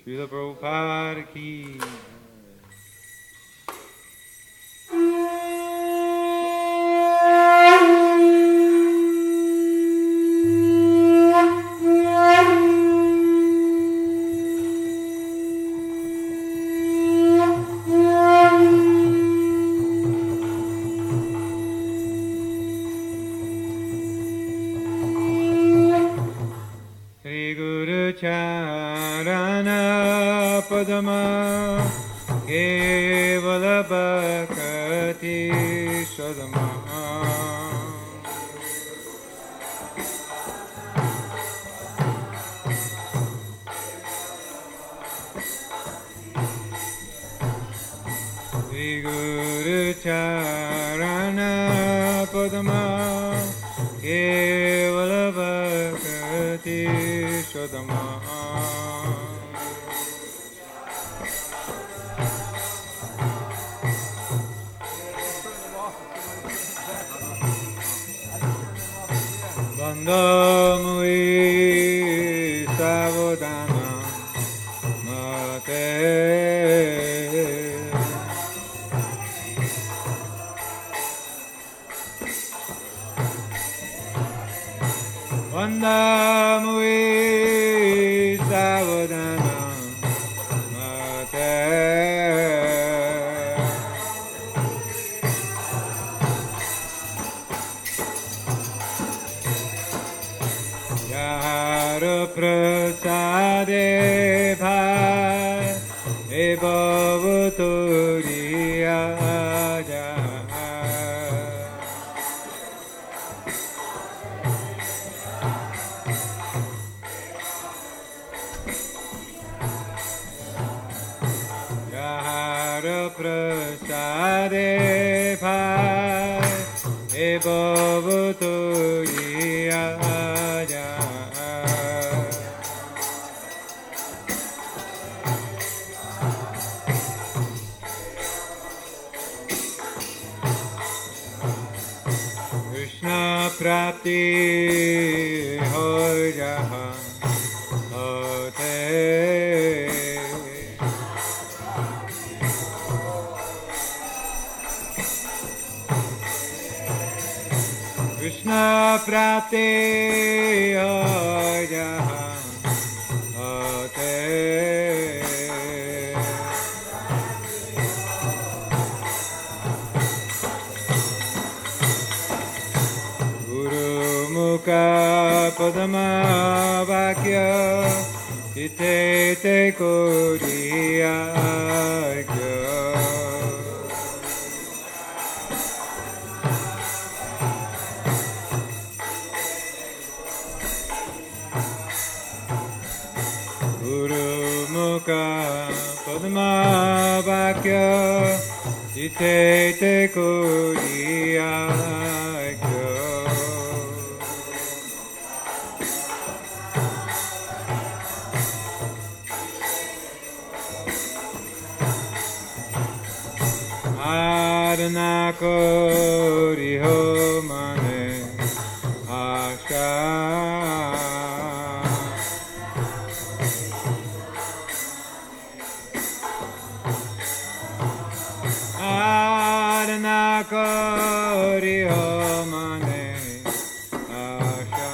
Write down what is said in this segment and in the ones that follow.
Srila Prabhupada ki. Charana Padama Kevala Bhakati Sadama Sri Guru Charana Padama Kevala Bhakati Sadama Bandhamui Savodana Mate Bandhamui Savodana Mate Prasade bhai ebhavuturiya Jahara prasade bhai ebhavuturiya Prapti ho jaha hote Krishna Prapti ho jaha hote Padama Vakya Ite Te Koriya Guru Mukha Padama Vakya Ite Te Koriya Adana kori ho mane asha Adana kori ho mane asha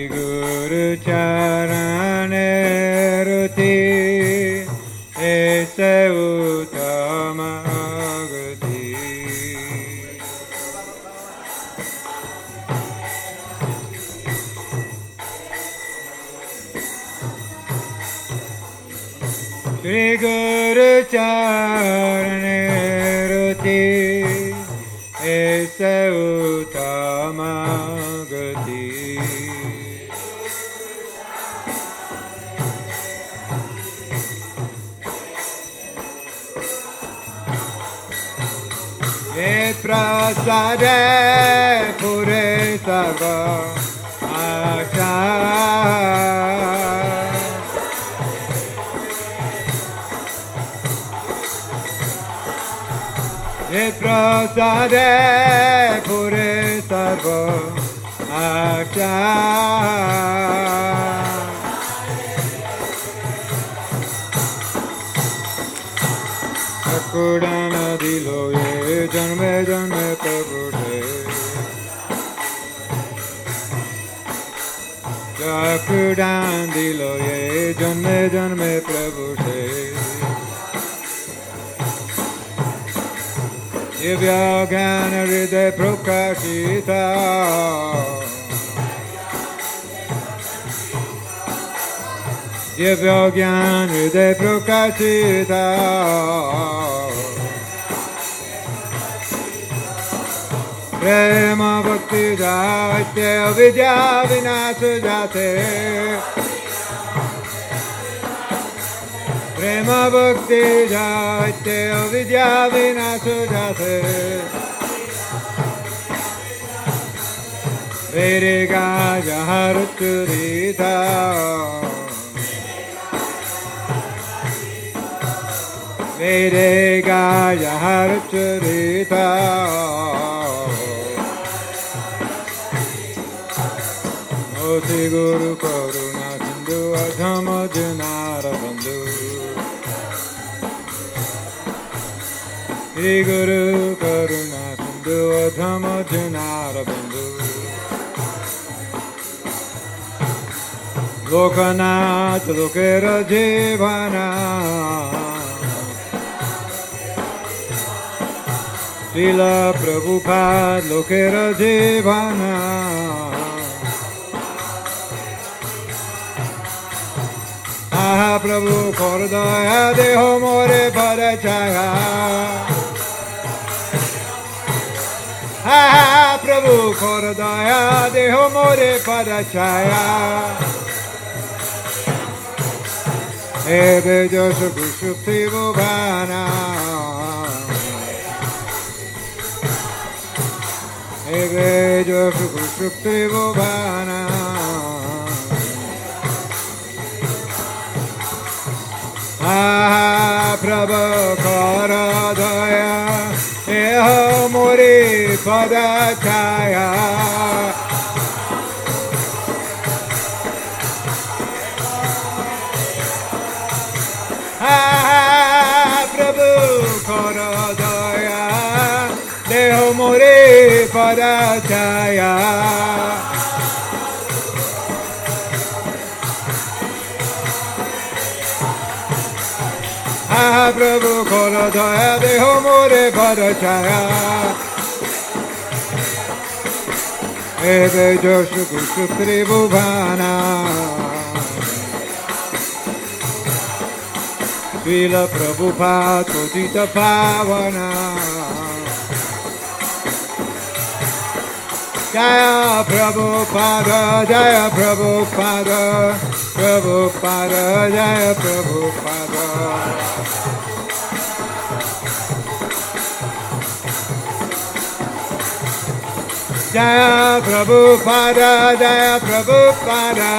Guru Charane Ruti Ese Uttama Gati Shri Guru Charane Ruti Ese Uttama Gati Prasade Pure Sarva Asha prasade pure sarva aksha Kudana dilo ye janme janme prabhu se Kudan dilo ye janme janme prabhu se Divya Gana Hriday Prakashita Divya Gana Hriday Prakashita Prema Bhakti Jate Avidya Vinasa Jate Prema Bhakti Jate Avidya Vinasa Jate Vedika Jaharuturita Vedika Jaharuturita Oti Guru Karuna Sindhu Adhama Janara Bandhu Shri Guru Karuna Sindhu Adhama Janara Bandhu Lokanath Lokera Jivana Srila Prabhupada Lokera Jivana Aha Prabhu Kordaya Deho More Parachaya Aha Prabhu Kordaya Deho More Parachaya Ebe Joshu Kushukti Bhuvana Ebe Joshu Kushukti Bhuvana Prabhu Karadaya Eho Muri Padachaya Prabhu Karadaya Eho Muri Padachaya Prabhu Karadaya Deho More Parachaya Ebe Joshu Kushukri Bhuvana Srila Prabhupada Kotita Pavana Jaya Prabhupada Jaya Prabhupada Prabhupada Jaya Prabhupada Jaya Prabhupada Jaya Prabhupada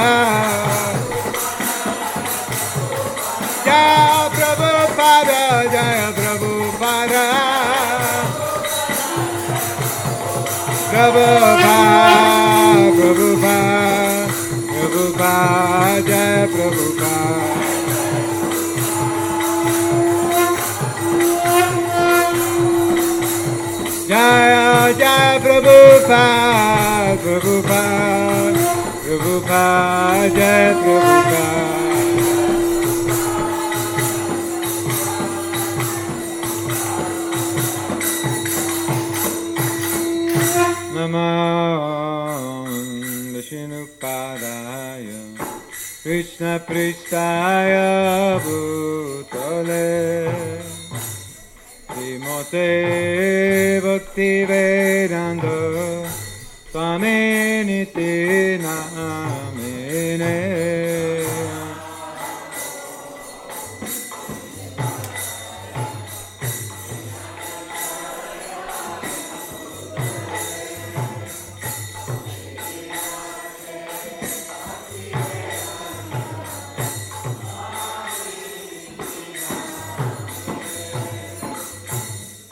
Jaya Prabhupada Jaya Prabhupada Prabhupada Prabhupada Prabhupada Jaya Prabhupada Jaya Jaya Prabhupada Prabhupada Prabhupada Jaya Prabhupada Namah Vishnupadaya Krishna Pristaya Bhutale Srimate Bhakti Vedanta Swami Niti Namine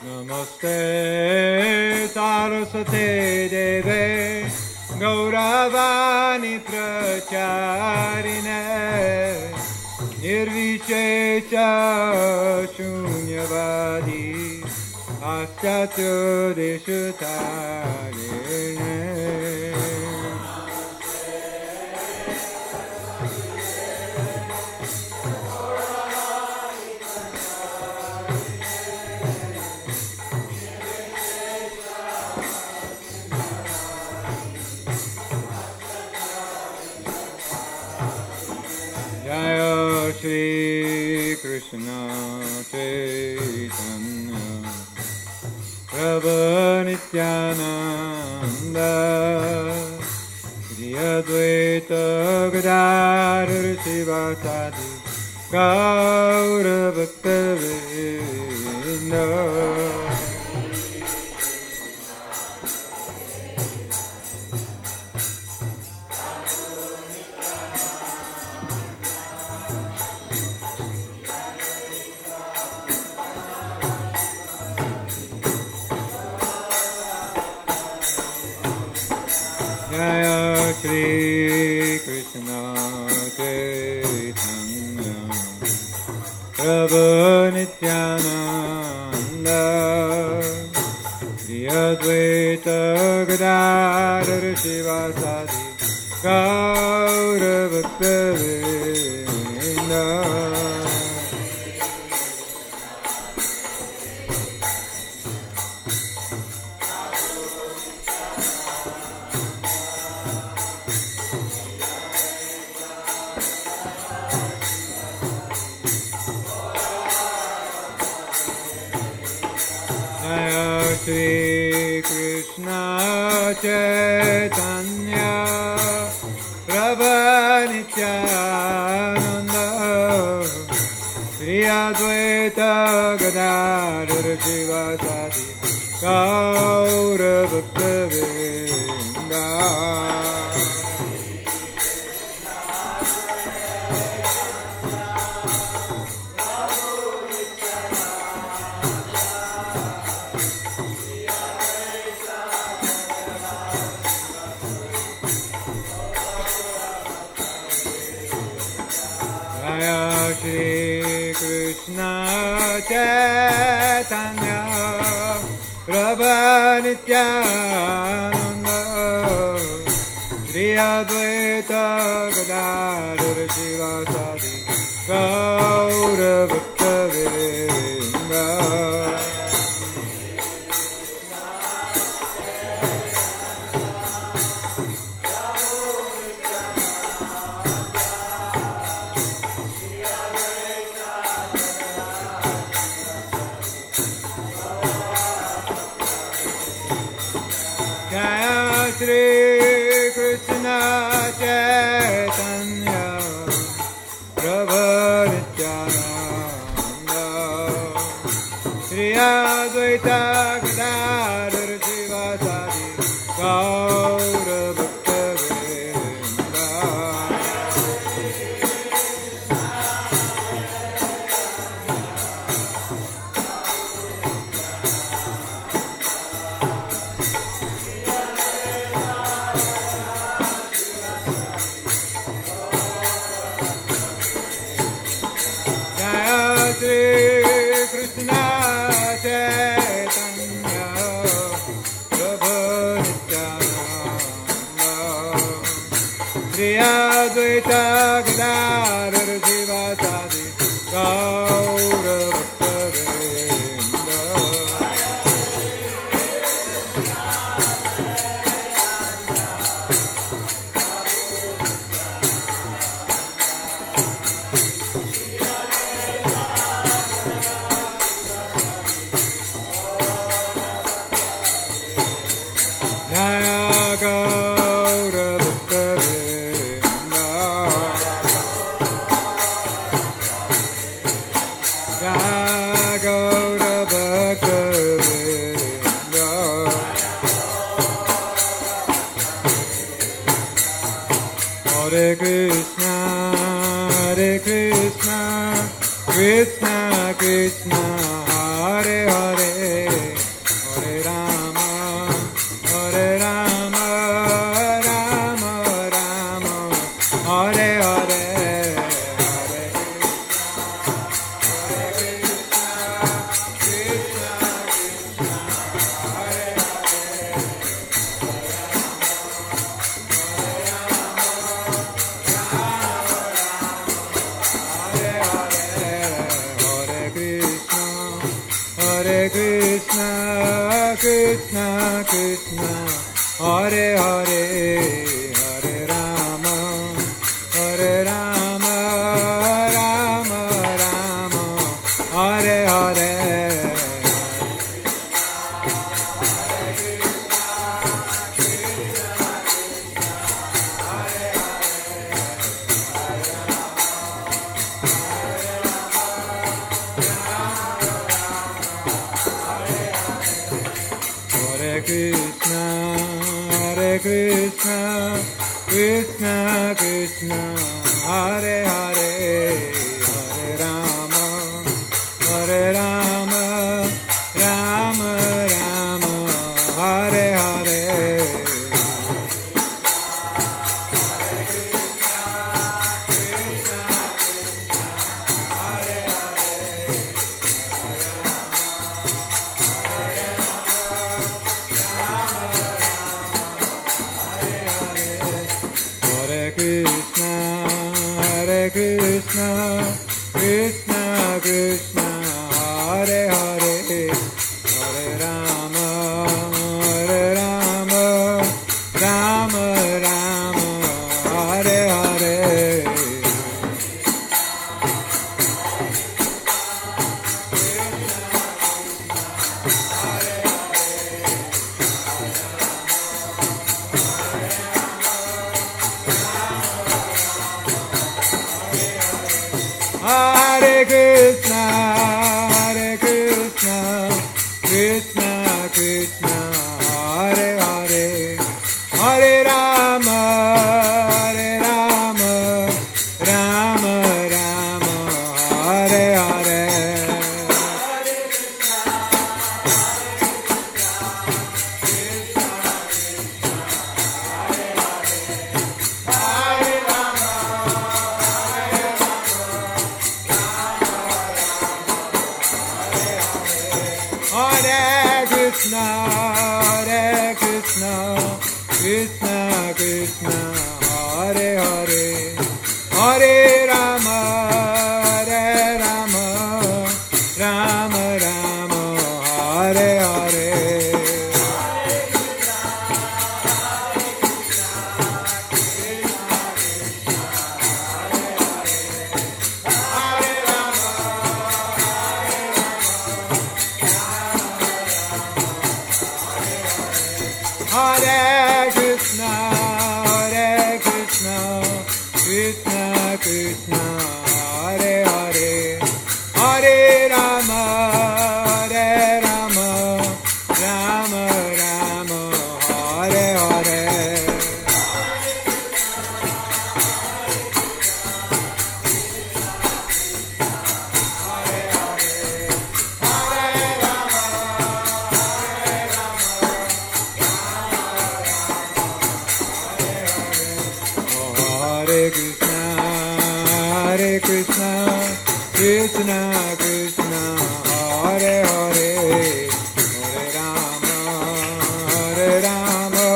Namaste Saraswate Deve Gauravani Pracharine Nirvishesha Shunyavadi Aschatyo Deshutarine Jaya Shri Krishna Chaitanya Prabhu Nityananda Shri Advaita Gadadhar Sivasadi Gaura Bhakta-vrinda Jaya Shri Krishna Chaitanya Prabhu Nityananda Shri Advaita Gadadhar Sivasadi Gaura Bhakta-vrinda Shri Krishna Chaitanya Prabhu Nityananda Shri Advaita Gadadhar Sivasadi Gaura Bhakta-vrinda Shri Krishna Chaitanya Prabhu Nityananda Shri Advaita Gadadhar Sivasadi Gaura Bhakta-vrinda Shri Krishna Chaitanya Prabhu Nityananda Shri Advaita Gadadhar Sivasadi Gaura Bhakta-vrinda Shri Krishna Chaitanya Prabhu Nityananda Shri Advaita Gadadhar Sivasadi Gaura Bhakta-vrinda Gaura Bhakta-vrinda Gaura Bhakta-vrinda Hare Krishna Krishna Krishna Hare Hare Hare Rama Krishna, Krishna, Hare Hare, Hare Rama, Hare Rama, Rama Rama, Hare Hare. Krishna, Hare Krishna, Krishna Krishna, Hare Hare, Hare Rama, Hare Rama, Rama Rama, Hare Hare. Krishna, Hare Krishna, Krishna Krishna, Hare Hare, Hare Rama, Hare Rama, Rama Rama, Hare Hare. Hare Krishna, Hare Krishna, Krishna Krishna, Hare Hare, Hare Rama, Hare Rama, Rama Rama, Hare Hare. Hare Krishna, Hare Krishna, Krishna Krishna, Hare Hare, Hare Rama, Hare Rama, Rama Rama, Hare Hare. Hare Krishna, Hare Krishna, Krishna Krishna, Hare Hare, Hare Rama, Hare Rama, Rama Rama, Hare Hare. Hare Krishna, Hare Krishna, Krishna Krishna, Hare Hare, Hare Rama, Hare Rama,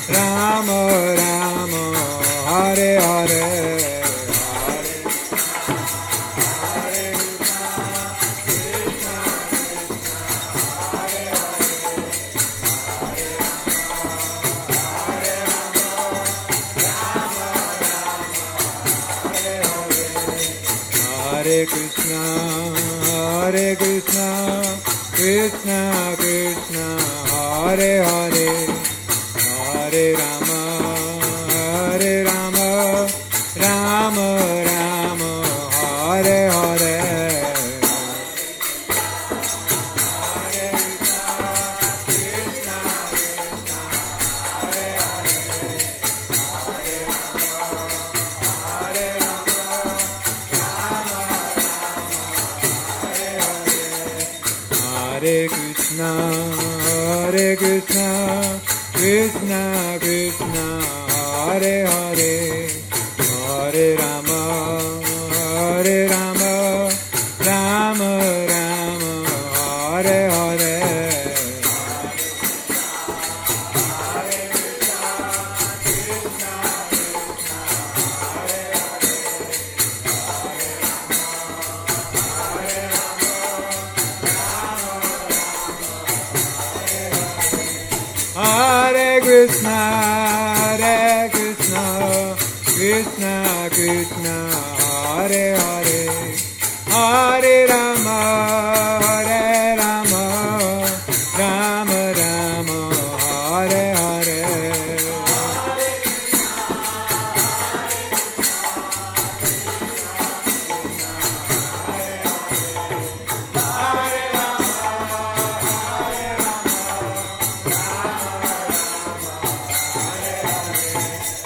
Rama Rama, Hare Hare. Hare Krishna, Hare Krishna, Krishna Krishna, Hare Hare, Hare Rama, Hare Rama, Rama Rama, Hare Hare. Hare Krishna, Hare Krishna, Krishna Krishna, Hare Hare, Hare Rama, Hare Rama, Rama Rama, Hare Hare. Krishna, Hare Krishna, Krishna Krishna, Hare Hare, Hare Rama, Hare Rama, Rama Rama, Hare Hare.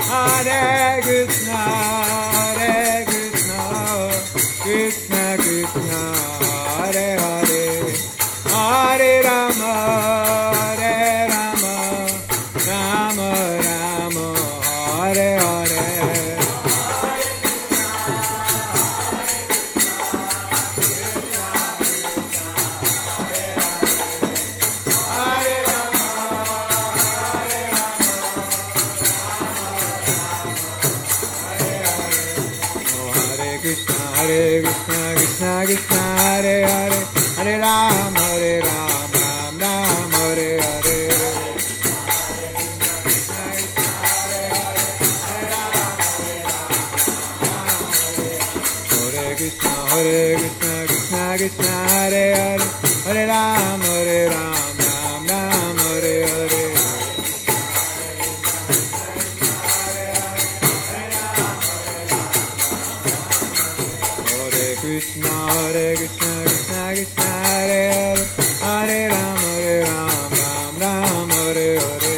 Hare Krishna, Hare Krishna, Krishna Krishna, Hare Hare, Hare Rama, Hare Rama, Rama Rama, Hare Hare. Krishna, Krishna, Krishna, Hare Hare, Hare Ram, Ram Ram, Hare Hare. Hare Krishna, Krishna, Krishna, Hare Hare, Hare Ram, Ram Ram, Hare Hare. Krishna, Krishna, Krishna, Krishna, Hare Hare, Hare Ram, Ram Ram, Hare Hare.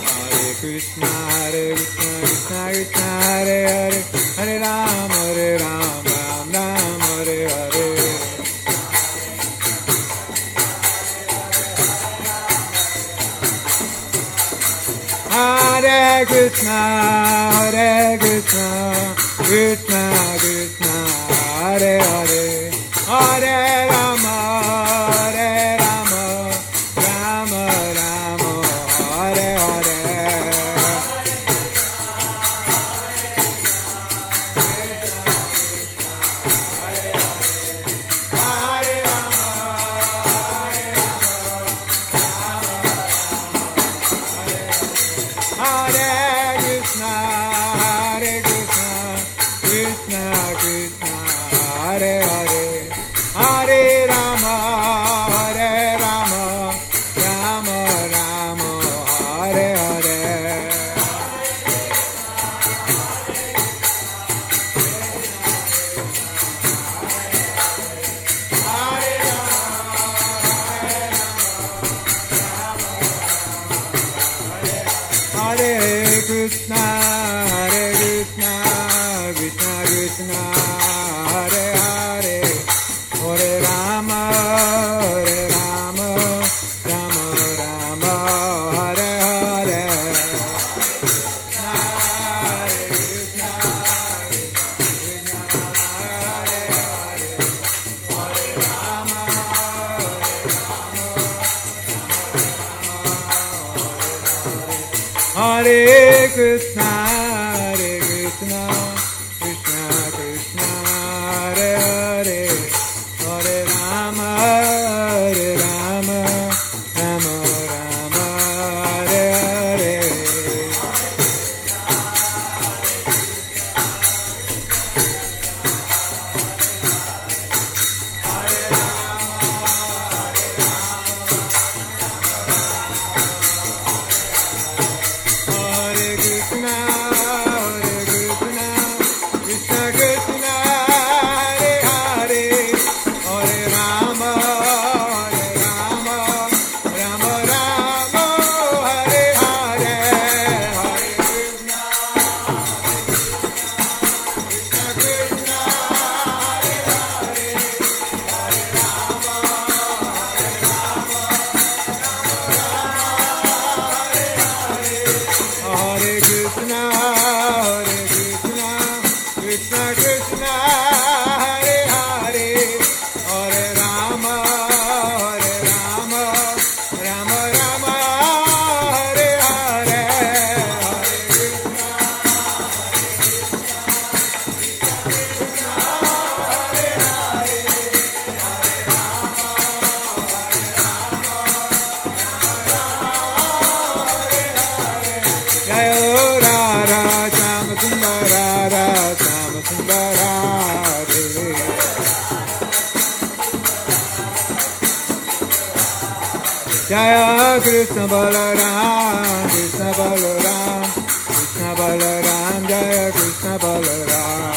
Hare Krishna, Krishna, Krishna, Krishna, Hare Hare, Hare Ram, Ram Hare Hare. Hare Krishna, Krishna Krishna, Hare Hare, Hare Rama, Rama Rama, Hare Hare. Hare Krishna, Krishna Krishna, Hare Hare, Hare Rama, Rama Rama, Hare Hare. Hare Krishna, Krishna Krishna, Hare Hare, Hare Rama, Rama Rama, Hare Hare. Hare Krishna, Hare Hare, Hare Rama, Hare Krishna, Krishna Krishna, Hare Hare, Hare Rama, Rama Rama, Hare Hare. Hare Krishna, Krishna Jaya Krishna Balaram, Krishna Balaram, Krishna Balaram, Jaya Krishna Balaram.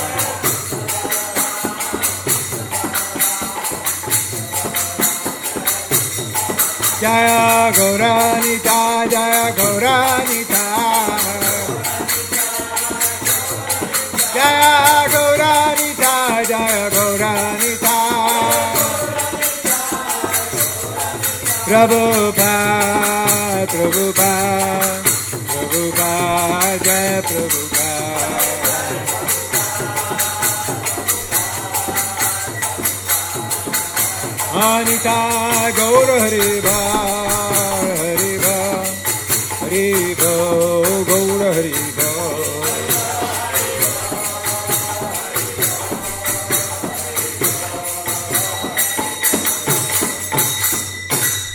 Jaya Gauranita, Jaya Gauranita, Jaya Gauranita, Jaya Gauranita. Prabhupada, Prabhupada, Prabhupada, Jaya Prabhupada. Anita Gaura Hariva, Hariva, Hariva, Gaura Hariva.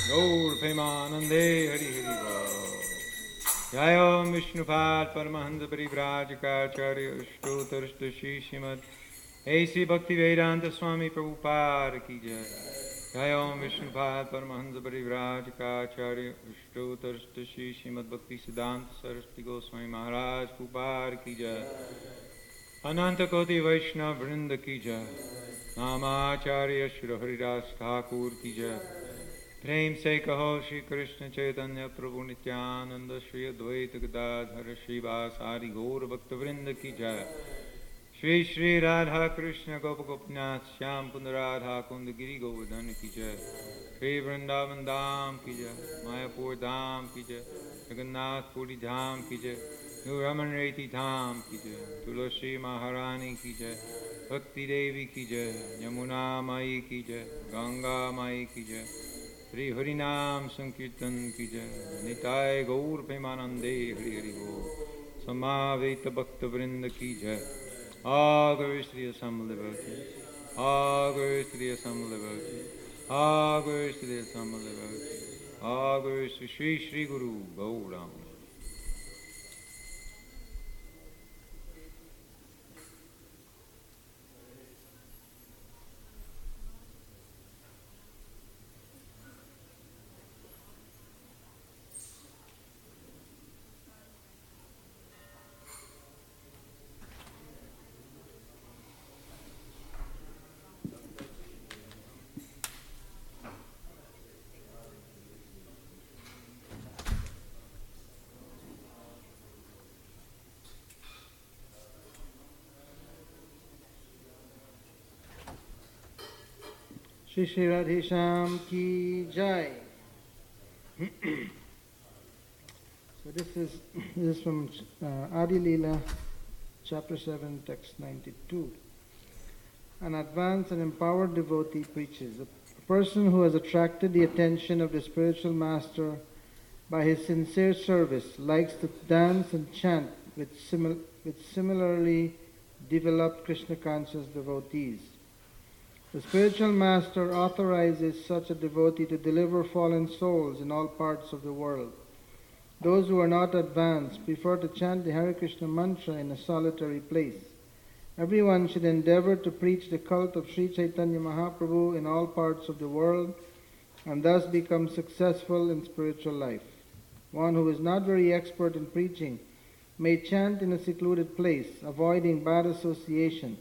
Gaur Premanande Hari Hariva. Jayam Vishnupad Paramahansa Parivrajaka Ashtotarshta Shri Srimad A.C. Bhakti Vedanta Swami Prabhupada Ki Jai. Jayam Vishnupad Paramahansa Parivrajaka Ashtotarshta Shri Srimad Bhakti Siddhanta Saraswati Goswami Maharaj Prabhupada Ki Jai. Ananta Koti Vaishnava Vrinda Ki Jai. Namacharya Shri Haridas Thakur Ki Jai. Prem se kaho Shri Krishna Chaitanya Prabhu Nityananda Shri Advaita Gadadhara Shri Vasari Gaur Bhakta Vrinda Ki Jai. Shri Shri Radha Krishna Gopagopnath Shyam Kunda Radha Kunda Giri Govardhan Ki Jai. Shri Vrindavan Dham Ki Jai. Mayapur Dham Ki Jai. Jagannath Puri Dham Ki Jai. Nur Raman Reti Dham Ki Jai. Tulasi Maharani Ki Jai. Bhakti Devi Ki Jai. Yamuna Mai Ki Jai. Ganga Mai Ki Jai. Shri Harinam Sankirtan Ki Jai. Nitai Gaur Premanande Hari Hari Bo. Samaveta Bhakta Vrinda Ki Jai. All glories to the assembled devotees. All glories to the assembled devotees. All glories to the assembled devotees. All glories to Shri Shri Guru Gauram. Shri Shri Radhe Shyam Ki Jai. So this is from Adi Leela, chapter 7, text 92. An advanced and empowered devotee preaches. A person who has attracted the attention of the spiritual master by his sincere service likes to dance and chant with similarly developed Krishna conscious devotees. The spiritual master authorizes such a devotee to deliver fallen souls in all parts of the world. Those who are not advanced prefer to chant the Hare Krishna mantra in a solitary place. Everyone should endeavor to preach the cult of Sri Chaitanya Mahaprabhu in all parts of the world and thus become successful in spiritual life. One who is not very expert in preaching may chant in a secluded place, avoiding bad association.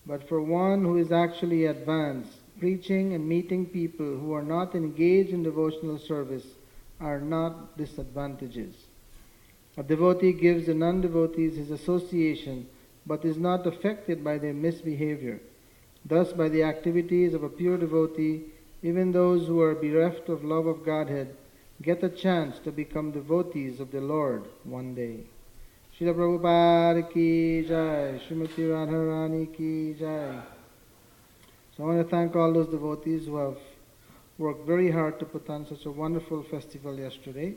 But for one who is actually advanced, preaching and meeting people who are not engaged in devotional service are not disadvantages. A devotee gives the non-devotees his association, but is not affected by their misbehavior. Thus, by the activities of a pure devotee, even those who are bereft of love of Godhead get a chance to become devotees of the Lord one day. Srila Prabhupada Ki Jai, Srimati Radharani Ki Jai. So I want to thank all those devotees who have worked very hard to put on such a wonderful festival yesterday.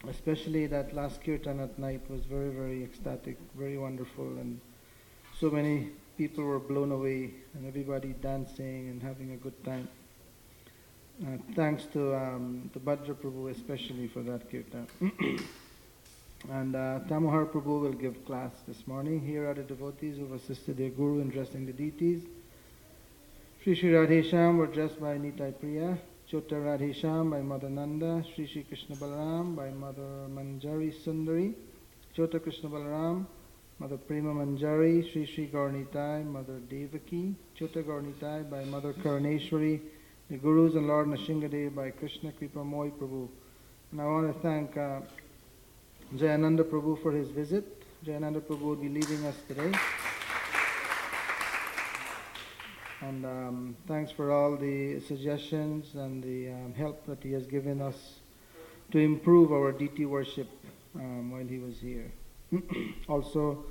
Especially that last Kirtan at night was very, very ecstatic, very wonderful, and so many people were blown away and everybody dancing and having a good time. Thanks to Bhadra Prabhu especially for that Kirtan. And Tamohar Prabhu will give class this morning. Here are the devotees who have assisted their Guru in dressing the deities. Sri Sri Radhesham were dressed by Nitai Priya, Chota Radhesham by Mother Nanda, Sri Sri Krishna Balaram by Mother Manjari Sundari, Chota Krishna Balaram, Mother Prema Manjari, Sri Sri Gaurnitai, Mother Devaki, Chota Gaurnitai by Mother Karaneshwari, the Gurus and Lord Nashingadev by Krishna Kripa Moy Prabhu. And I want to thank Jayananda Prabhu for his visit. Jayananda Prabhu will be leaving us today. And thanks for all the suggestions and the help that he has given us to improve our deity worship while he was here. Also,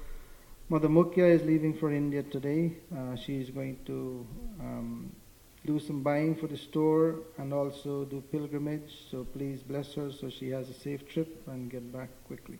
Mother Mukhya is leaving for India today. She is going to do some buying for the store and also do pilgrimage. So please bless her so she has a safe trip and get back quickly.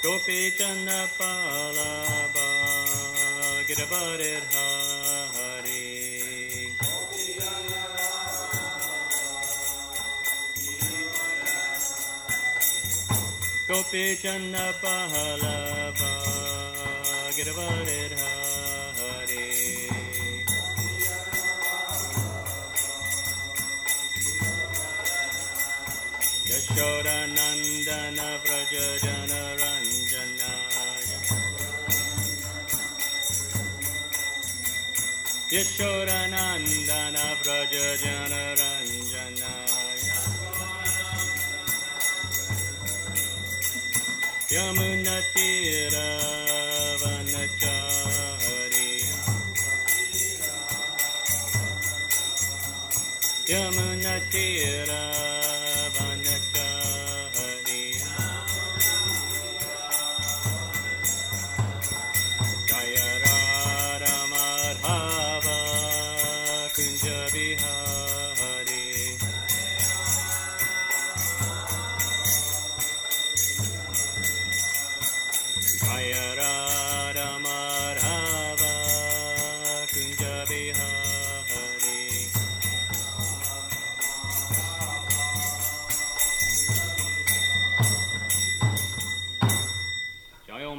Gopi Channa Palaba Giravarir Hare Gopi Channa Palaba Giravarir Hare Yashoda Nandana Vraja Jana Ranjanaya Yashoda Nandana Vraja Jana Ranjanaya Yamuna Tira Vanachari Yamuna Tira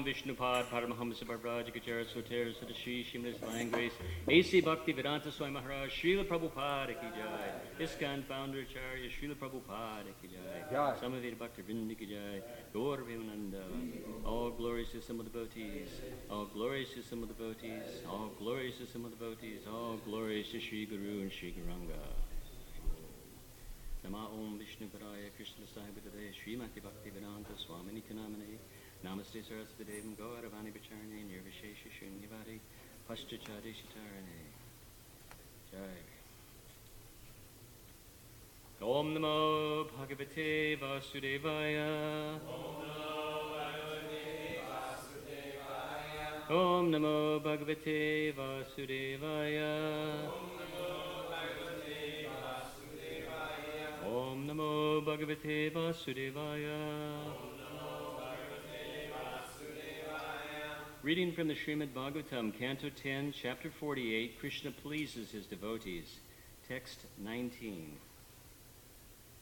Vishnupad, Paramahamsa Bharaj, Gajara Soter, Sadashi, Shimlis Divine Grace, A.C. Bhakti Vedanta Swami Maharaj, Srila Prabhupada Ki Jai, ISKCON Founder Acharya, Srila Prabhupada Ki Jai, Samaveda Bhakti Vrinda Ki Jai, Gaur Vimananda, all glories to some of the devotees, all glories to some of the devotees, all glories to some of the devotees, all glories to Sri Guru and Sri Gauranga. Nama Om Vishnu Padaya Krishna Sahibadade Srimati Bhakti Vedanta Swami Nitanamane Namaste Saraswati Devam Gauravani Bacharane Nirvishesha Shunyavadi Pashchachadi Shitarane Jai. Om Namo Bhagavate Vasudevaya. Om Namo Bhagavate Vasudevaya. Om Namo Bhagavate Vasudevaya. Om Namo Bhagavate Vasudevaya. Reading from the Srimad Bhagavatam, Canto 10, Chapter 48, Krishna pleases his devotees. Text 19.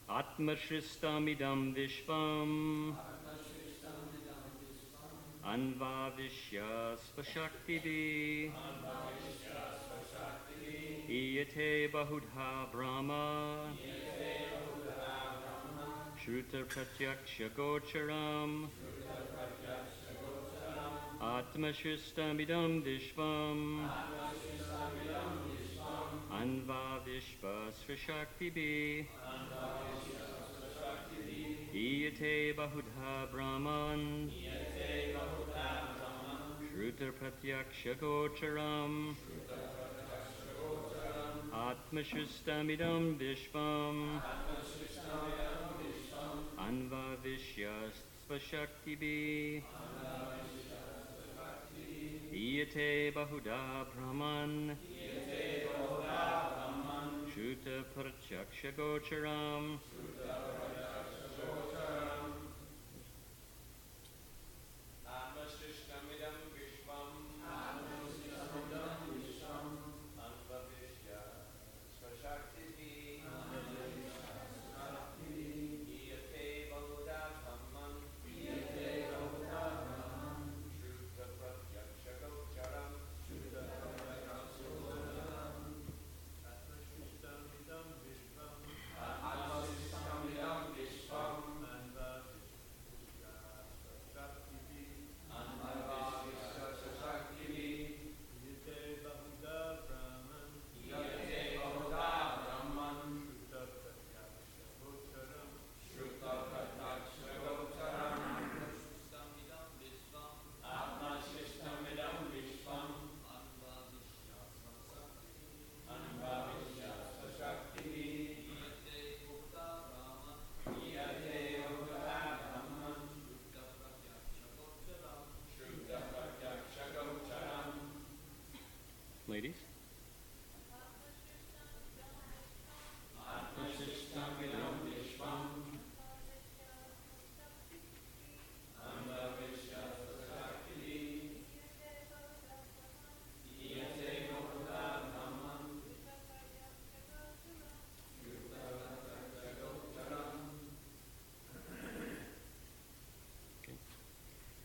Atmashristamidam vishvam anvavishya svashaktivi iyate bahudha brahma shruta pratyaksha gocharam Atmashristamidam vishvam anvavishva svashaktivi iyate bahudha brahman shruta pratyaksha gocharam Atmashristamidam vishvam anvavishya svashaktivi iyate bahuda brahman shruta pratyaksha gocharam Ladies?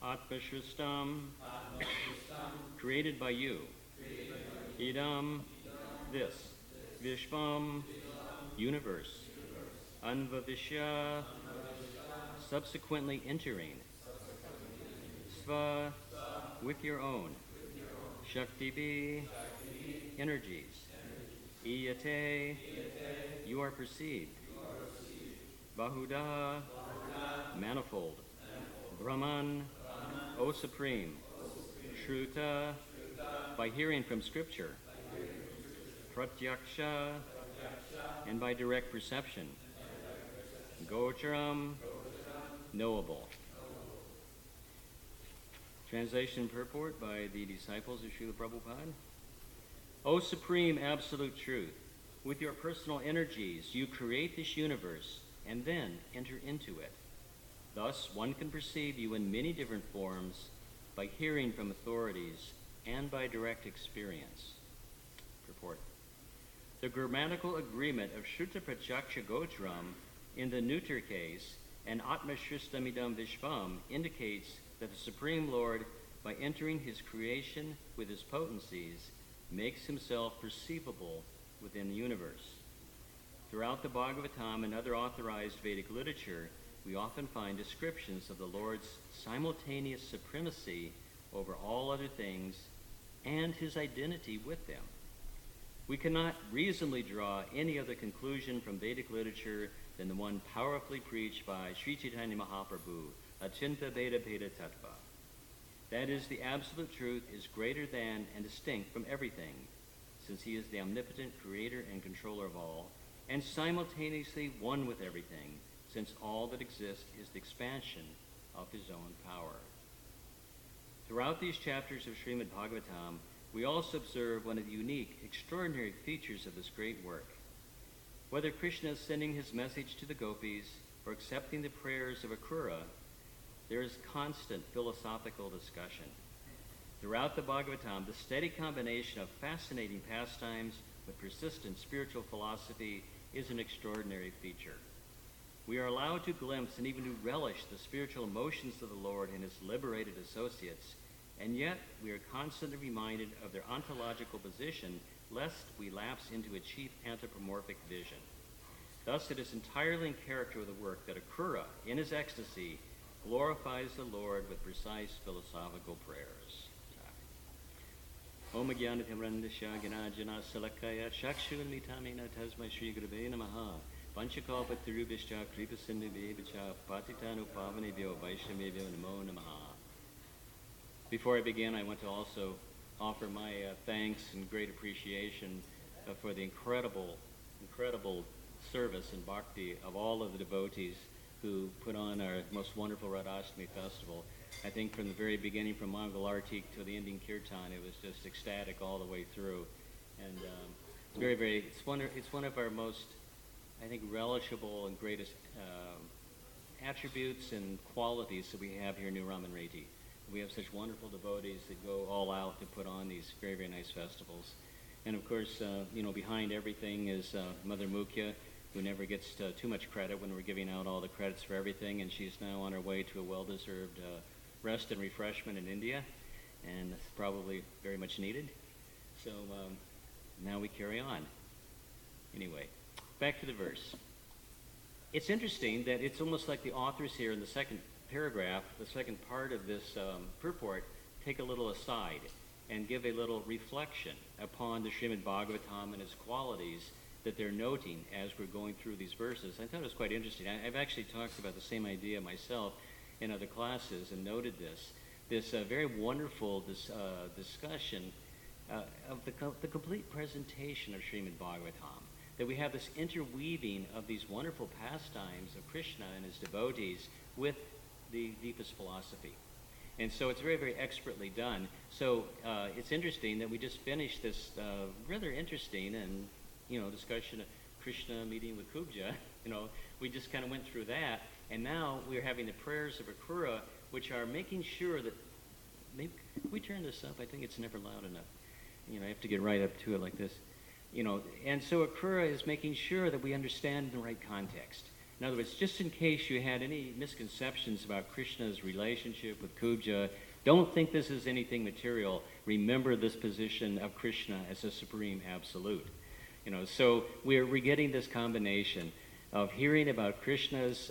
Atmashristam, created by you. Idam, this. Vishvam, universe. Anvavishya, subsequently entering. Sva, with your own. Shakti, energies. Iyate, you are perceived. Bahuda, manifold. Brahman, O Supreme. Shruta, by hearing from Scripture. Pratyaksha, and by direct perception. Gocharam, knowable. Translation and purport by the disciples of Srila Prabhupada. O Supreme Absolute Truth, with your personal energies you create this universe and then enter into it. Thus, one can perceive you in many different forms by hearing from authorities and by direct experience. Purport. The grammatical agreement of Shruta Pratyaksha Gocharam in the neuter case and Atmashristamidam Vishvam indicates that the Supreme Lord, by entering his creation with his potencies, makes himself perceivable within the universe. Throughout the Bhagavatam and other authorized Vedic literature, we often find descriptions of the Lord's simultaneous supremacy over all other things and his identity with them. We cannot reasonably draw any other conclusion from Vedic literature than the one powerfully preached by Sri Chaitanya Mahaprabhu, Achinta Veda Veda Tattva. That is, the absolute truth is greater than and distinct from everything, since he is the omnipotent creator and controller of all, and simultaneously one with everything, since all that exists is the expansion of his own power. Throughout these chapters of Srimad Bhagavatam, we also observe one of the unique, extraordinary features of this great work. Whether Krishna is sending his message to the gopis or accepting the prayers of Akrura, there is constant philosophical discussion. Throughout the Bhagavatam, the steady combination of fascinating pastimes with persistent spiritual philosophy is an extraordinary feature. We are allowed to glimpse and even to relish the spiritual emotions of the Lord and his liberated associates, and yet we are constantly reminded of their ontological position, lest we lapse into a cheap anthropomorphic vision. Thus, it is entirely in character of the work that Akrura, in his ecstasy, glorifies the Lord with precise philosophical prayers. Om Jnanatimrandasya Gnanajana Salakaya Chakshuvanmitamena Tasmai Shri Gurave Namaha Panchakalpa Tirubhishcha Kripa Sindhuvevacha Patitanu Pavanebhyo Vaishnavebhyo Namo Namaha. Before I begin, I want to also offer my thanks and great appreciation for the incredible service and bhakti of all of the devotees who put on our most wonderful Radhastami festival. I think from the very beginning, from Mongol Artik to the ending Kirtan, it was just ecstatic all the way through. And it's one of our most, I think, relishable and greatest attributes and qualities that we have here in New Ramanreti. We have such wonderful devotees that go all out to put on these very, very nice festivals. And of course, behind everything is Mother Mukhya, who never gets too much credit when we're giving out all the credits for everything, and she's now on her way to a well-deserved rest and refreshment in India, and it's probably very much needed. So now we carry on. Anyway, back to the verse. It's interesting that it's almost like the authors here in the second paragraph, the second part of this purport, take a little aside and give a little reflection upon the Srimad Bhagavatam and its qualities that they're noting as we're going through these verses. I thought it was quite interesting. I've actually talked about the same idea myself in other classes and noted this very wonderful discussion of the complete presentation of Srimad Bhagavatam, that we have this interweaving of these wonderful pastimes of Krishna and his devotees with the deepest philosophy. And so it's very, very expertly done. So it's interesting that we just finished this rather interesting and discussion of Krishna meeting with Kubja. We just kind of went through that, and now we're having the prayers of Akrura, which are making sure that, maybe, can we turn this up? I think it's never loud enough. I have to get right up to it like this. And so Akrura is making sure that we understand the right context. In other words, just in case you had any misconceptions about Krishna's relationship with Kubja, don't think this is anything material. Remember this position of Krishna as a supreme absolute. So we're getting this combination of hearing about Krishna's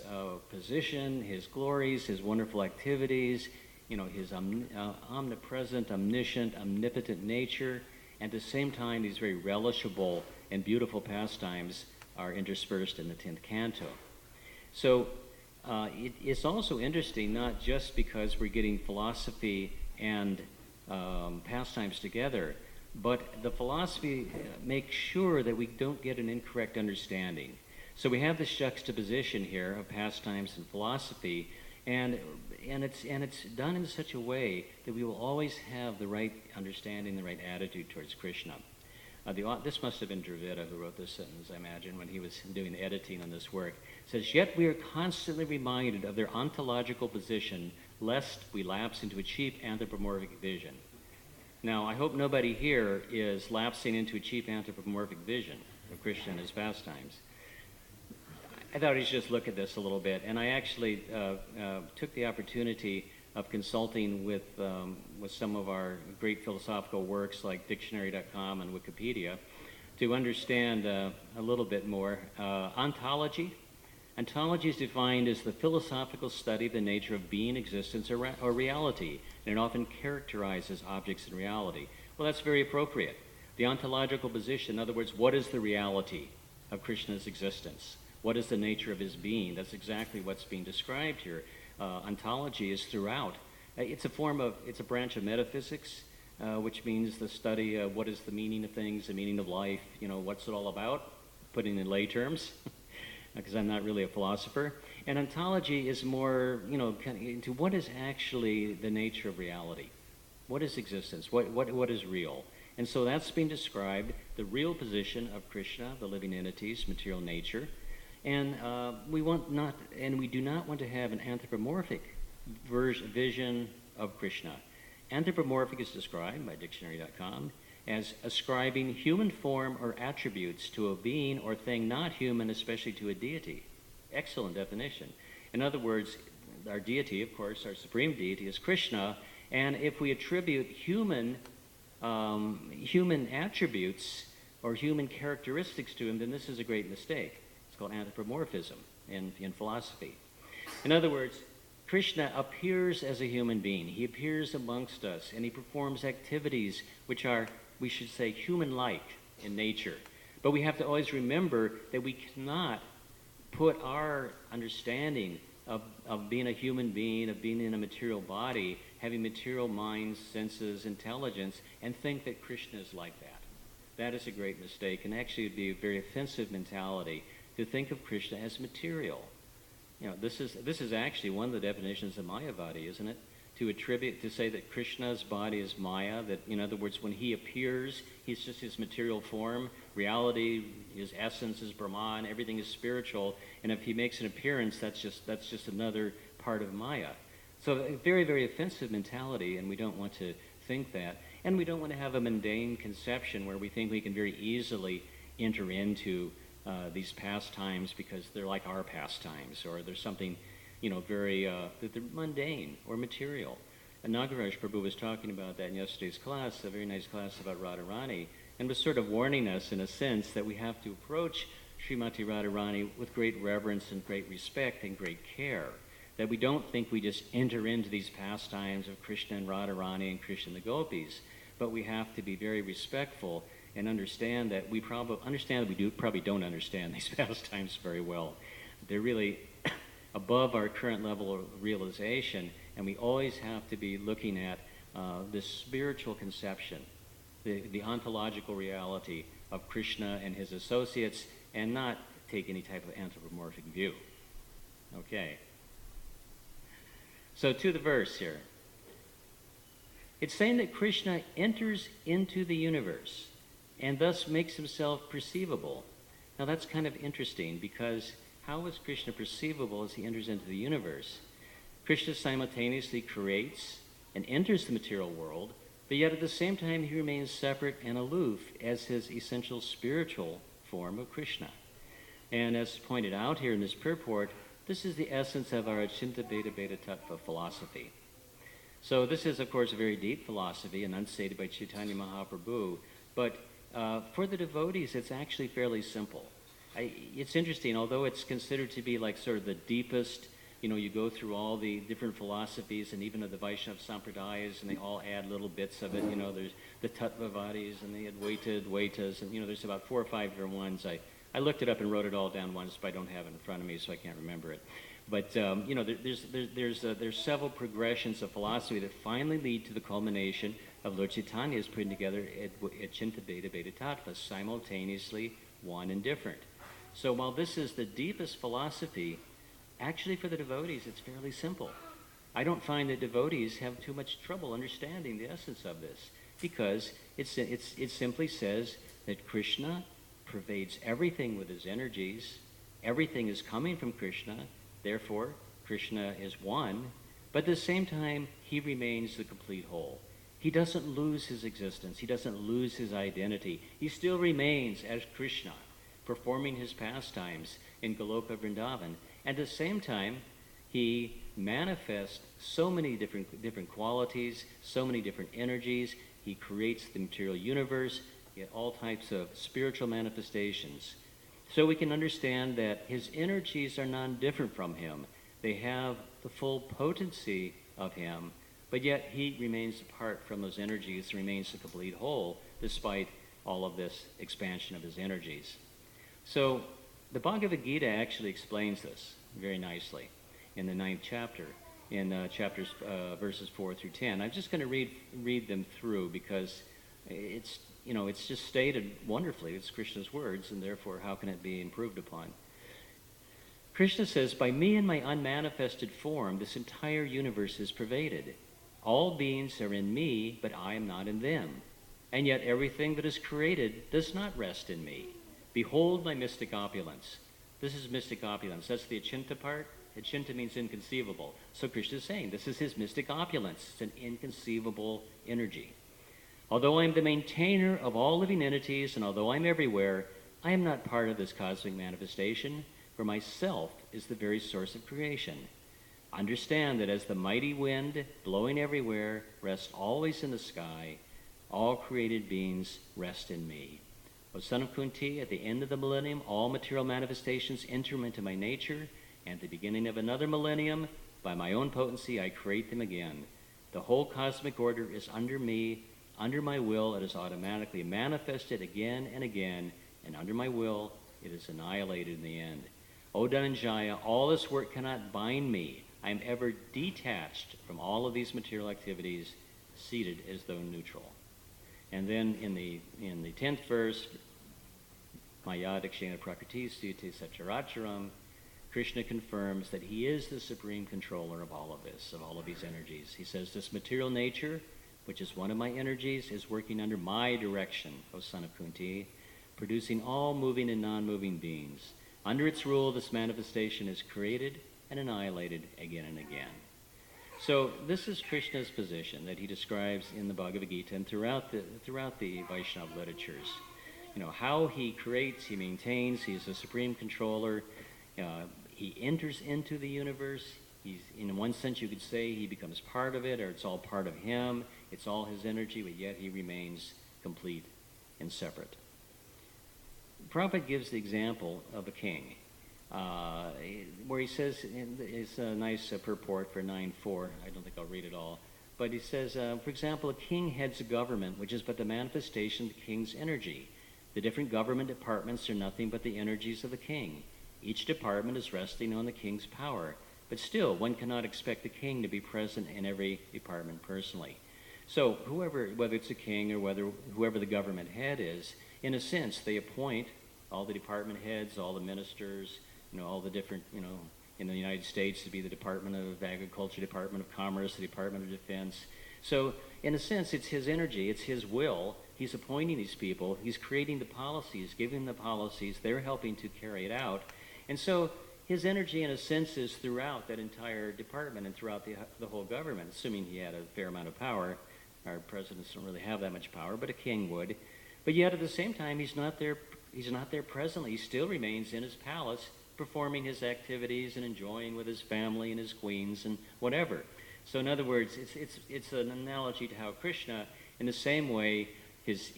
position, his glories, his wonderful activities, his omnipresent, omniscient, omnipotent nature, and at the same time these very relishable and beautiful pastimes are interspersed in the 10th canto. So it's also interesting, not just because we're getting philosophy and pastimes together, but the philosophy makes sure that we don't get an incorrect understanding. So we have this juxtaposition here of pastimes and philosophy, and it's done in such a way that we will always have the right understanding, the right attitude towards Krishna. This must have been Dravida who wrote this sentence, I imagine, when he was doing the editing on this work. It says, "Yet we are constantly reminded of their ontological position, lest we lapse into a cheap anthropomorphic vision." Now, I hope nobody here is lapsing into a cheap anthropomorphic vision of Krishna and his pastimes. I thought we should just look at this a little bit, and I actually took the opportunity of consulting with some of our great philosophical works like dictionary.com and Wikipedia to understand a little bit more. Ontology. Ontology is defined as the philosophical study of the nature of being, existence, or reality, and it often characterizes objects in reality. Well, that's very appropriate. The ontological position, in other words, what is the reality of Krishna's existence? What is the nature of his being? That's exactly what's being described here. Ontology is throughout. It's a branch of metaphysics, which means the study of what is the meaning of things, the meaning of life, what's it all about, putting in lay terms, because I'm not really a philosopher. And ontology is more, into what is actually the nature of reality. What is existence? What is real? And so that's being described, the real position of Krishna, the living entities, material nature. And we do not want to have an anthropomorphic vision of Krishna. Anthropomorphic is described by dictionary.com as ascribing human form or attributes to a being or thing not human, especially to a deity. Excellent definition. In other words, our deity, of course, our supreme deity is Krishna, and if we attribute human attributes or human characteristics to him, then this is a great mistake. It's called anthropomorphism in philosophy. In other words, Krishna appears as a human being. He appears amongst us, and he performs activities which are, we should say, human-like in nature. But we have to always remember that we cannot put our understanding of being a human being, of being in a material body, having material minds, senses, intelligence, and think that Krishna is like that. That is a great mistake, and actually it would be a very offensive mentality to think of Krishna as material. You know, this is actually one of the definitions of Mayavadi, isn't it? To say that Krishna's body is Maya, that, in other words, when he appears, he's just his material form. Reality, his essence is Brahman, everything is spiritual, and if he makes an appearance, that's just another part of Maya. So a very, very offensive mentality, and we don't want to think that. And we don't want to have a mundane conception where we think we can very easily enter into these pastimes because they're like our pastimes, or there's something, very, that they're mundane or material. And Nagaraj Prabhu was talking about that in yesterday's class, a very nice class about Radharani, and was sort of warning us in a sense that we have to approach Srimati Radharani with great reverence and great respect and great care. That we don't think we just enter into these pastimes of Krishna and Radharani and Krishna and the gopis, but we have to be very respectful and understand that we probably don't understand these pastimes very well. They're really above our current level of realization, and we always have to be looking at this spiritual conception, the ontological reality of Krishna and his associates, and not take any type of anthropomorphic view. Okay. So to the verse here. It's saying that Krishna enters into the universe and thus makes himself perceivable. Now that's kind of interesting, because how is Krishna perceivable as he enters into the universe? Krishna simultaneously creates and enters the material world, but yet at the same time he remains separate and aloof as his essential spiritual form of Krishna. And as pointed out here in this purport, this is the essence of our Achinta Beta Beta Tattva philosophy. So this is, of course, a very deep philosophy enunciated by Chaitanya Mahaprabhu, but for the devotees, it's actually fairly simple. It's interesting, although it's considered to be like sort of the deepest, you go through all the different philosophies and even of the Vaishnava Sampradayas, and they all add little bits of it. There's the Tattvavadis and the Advaitas, and there's about 4 or 5 different ones. I looked it up and wrote it all down once, but I don't have it in front of me, so I can't remember it. But there's several progressions of philosophy that finally lead to the culmination of Lord Chaitanya's putting together Achinta Beta Beta Tattva, simultaneously one and different. So while this is the deepest philosophy, actually for the devotees it's fairly simple. I don't find that devotees have too much trouble understanding the essence of this, because it simply says that Krishna pervades everything with his energies. Everything is coming from Krishna. Therefore, Krishna is one, but at the same time, he remains the complete whole. He doesn't lose his existence. He doesn't lose his identity. He still remains as Krishna, performing his pastimes in Goloka Vrindavan. At the same time, he manifests so many different qualities, so many different energies. He creates the material universe, all types of spiritual manifestations. So we can understand that his energies are non-different from him. They have the full potency of him, but yet he remains apart from those energies, remains the complete whole, despite all of this expansion of his energies. So the Bhagavad Gita actually explains this very nicely in the 9th chapter, in verses 4 through 10. I'm just going to read them through, because it's just stated wonderfully. It's Krishna's words, and therefore how can it be improved upon? Krishna says, "By me and my unmanifested form, this entire universe is pervaded. All beings are in me, but I am not in them. And yet everything that is created does not rest in me. Behold my mystic opulence. This is mystic opulence. That's the achinta part. Achinta means inconceivable. So Krishna is saying this is his mystic opulence. It's an inconceivable energy. Although I am the maintainer of all living entities, and although I'm everywhere, I am not part of this cosmic manifestation, for myself is the very source of creation. Understand that as the mighty wind blowing everywhere rests always in the sky, all created beings rest in me. O son of Kunti, at the end of the millennium, all material manifestations enter into my nature, and at the beginning of another millennium, by my own potency, I create them again. The whole cosmic order is under me. Under my will, it is automatically manifested again and again, and under my will, it is annihilated in the end. O Dhananjaya, all this work cannot bind me. I am ever detached from all of these material activities, seated as though neutral. And then in the 10th verse, Maya Dakshina Prakriti Sute Satcharacharam, Krishna confirms that he is the supreme controller of all of this, of all of these energies. He says, this material nature, which is one of my energies, is working under my direction, O son of Kunti, producing all moving and non-moving beings. Under its rule, this manifestation is created and annihilated again and again. So this is Krishna's position that he describes in the Bhagavad Gita and throughout the Vaishnava literatures. How he creates, he maintains, he's the supreme controller. He enters into the universe. He's, in one sense, you could say he becomes part of it, or it's all part of him. It's all his energy, but yet he remains complete and separate. Prabhupada gives the example of a king, where he says, it's a nice purport for 9.4, I don't think I'll read it all, but he says, for example, a king heads a government, which is but the manifestation of the king's energy. The different government departments are nothing but the energies of the king. Each department is resting on the king's power, but still, one cannot expect the king to be present in every department personally. So whoever, whether it's a king or whoever the government head is, in a sense, they appoint all the department heads, all the ministers, all the different, in the United States to be the Department of Agriculture, Department of Commerce, the Department of Defense. So in a sense, it's his energy, it's his will. He's appointing these people. He's creating the policies, giving the policies. They're helping to carry it out. And so his energy, in a sense, is throughout that entire department and throughout the whole government, assuming he had a fair amount of power. Our presidents don't really have that much power, but a king would. But yet, at the same time, he's not there presently. He still remains in his palace, performing his activities and enjoying with his family and his queens and whatever. So in other words, it's an analogy to how Krishna, in the same way,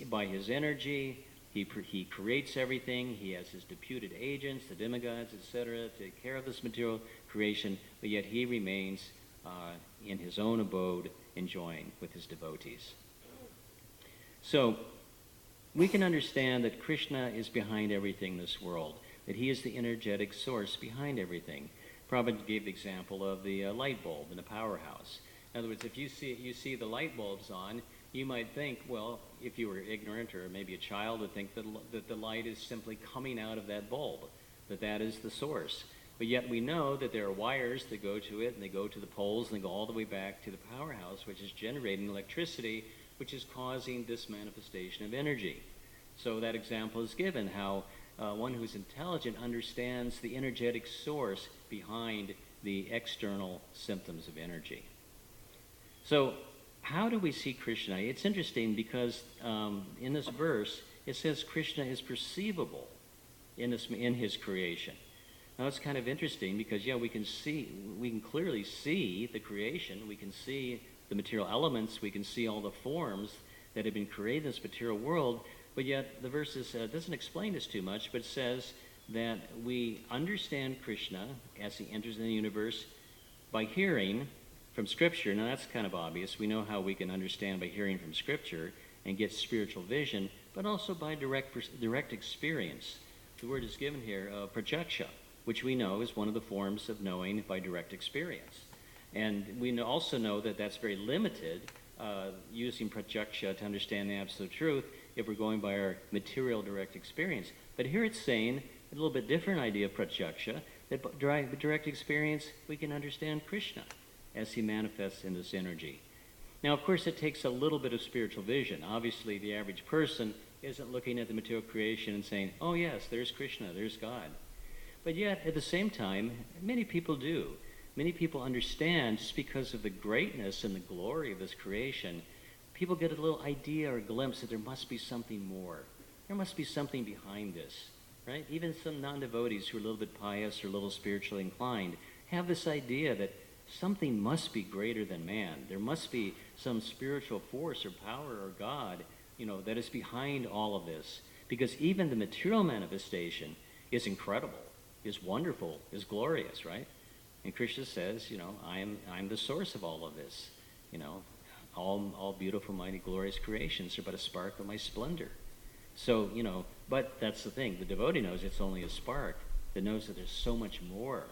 by his energy, he creates everything. He has his deputed agents, the demigods, etc., to take care of this material creation, but yet he remains in his own abode, enjoying with his devotees. So we can understand that Krishna is behind everything in this world, that he is the energetic source behind everything. Prabhupada gave the example of the light bulb in a powerhouse. In other words, if you see the light bulbs on, you might think, well, if you were ignorant or maybe a child would think that the light is simply coming out of that bulb, that is the source. But yet we know that there are wires that go to it, and they go to the poles, and they go all the way back to the powerhouse, which is generating electricity, which is causing this manifestation of energy. So that example is given, how one who's intelligent understands the energetic source behind the external symptoms of energy. So how do we see Krishna? It's interesting because in this verse, it says Krishna is perceivable in his creation. Now it's kind of interesting because, we can clearly see the creation, we can see the material elements, we can see all the forms that have been created in this material world, but yet the verse doesn't explain this too much, but says that we understand Krishna as he enters in the universe by hearing from Scripture. Now that's kind of obvious. We know how we can understand by hearing from Scripture and get spiritual vision, but also by direct experience. The word is given here, prajaksha, which we know is one of the forms of knowing by direct experience. And we also know that that's very limited, using prajaksha to understand the absolute truth, if we're going by our material direct experience. But here it's saying a little bit different idea of prajaksha, that by direct experience we can understand Krishna as he manifests in this energy. Now, of course, it takes a little bit of spiritual vision. Obviously, the average person isn't looking at the material creation and saying, oh yes, there's Krishna, there's God. But yet, at the same time, many people do. Many people understand, just because of the greatness and the glory of this creation, people get a little idea or glimpse that there must be something more. There must be something behind this, right? Even some non-devotees who are a little bit pious or a little spiritually inclined have this idea that something must be greater than man. There must be some spiritual force or power or God, that is behind all of this. Because even the material manifestation is incredible, is wonderful, is glorious, right? And Krishna says, I'm the source of all of this. All beautiful, mighty, glorious creations are but a spark of my splendor. So, but that's the thing. The devotee knows it's only a spark, that knows that there's so much more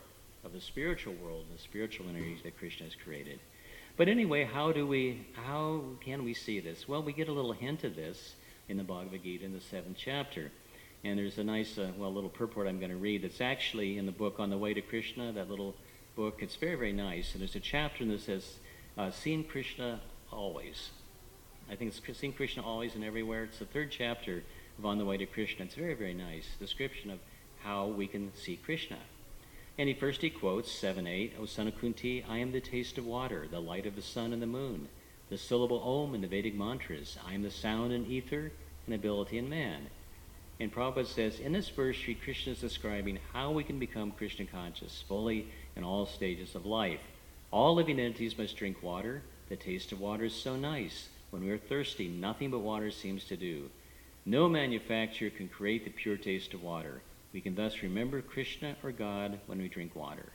of the spiritual world, the spiritual energy that Krishna has created. But anyway, how can we see this? Well, we get a little hint of this in the Bhagavad Gita in the 7th chapter. And there's a nice, little purport I'm going to read. It's actually in the book On the Way to Krishna, that little book. It's very, very nice. And there's a chapter that says, Seeing Krishna Always. I think it's Seeing Krishna Always and Everywhere. It's the 3rd chapter of On the Way to Krishna. It's very, very nice description of how we can see Krishna. And he quotes 7:8, O son of Kunti, I am the taste of water, the light of the sun and the moon, the syllable Om in the Vedic mantras. I am the sound in ether and ability in man. And Prabhupada says, in this verse, Sri Krishna is describing how we can become Krishna conscious fully in all stages of life. All living entities must drink water. The taste of water is so nice. When we are thirsty, nothing but water seems to do. No manufacturer can create the pure taste of water. We can thus remember Krishna or God when we drink water.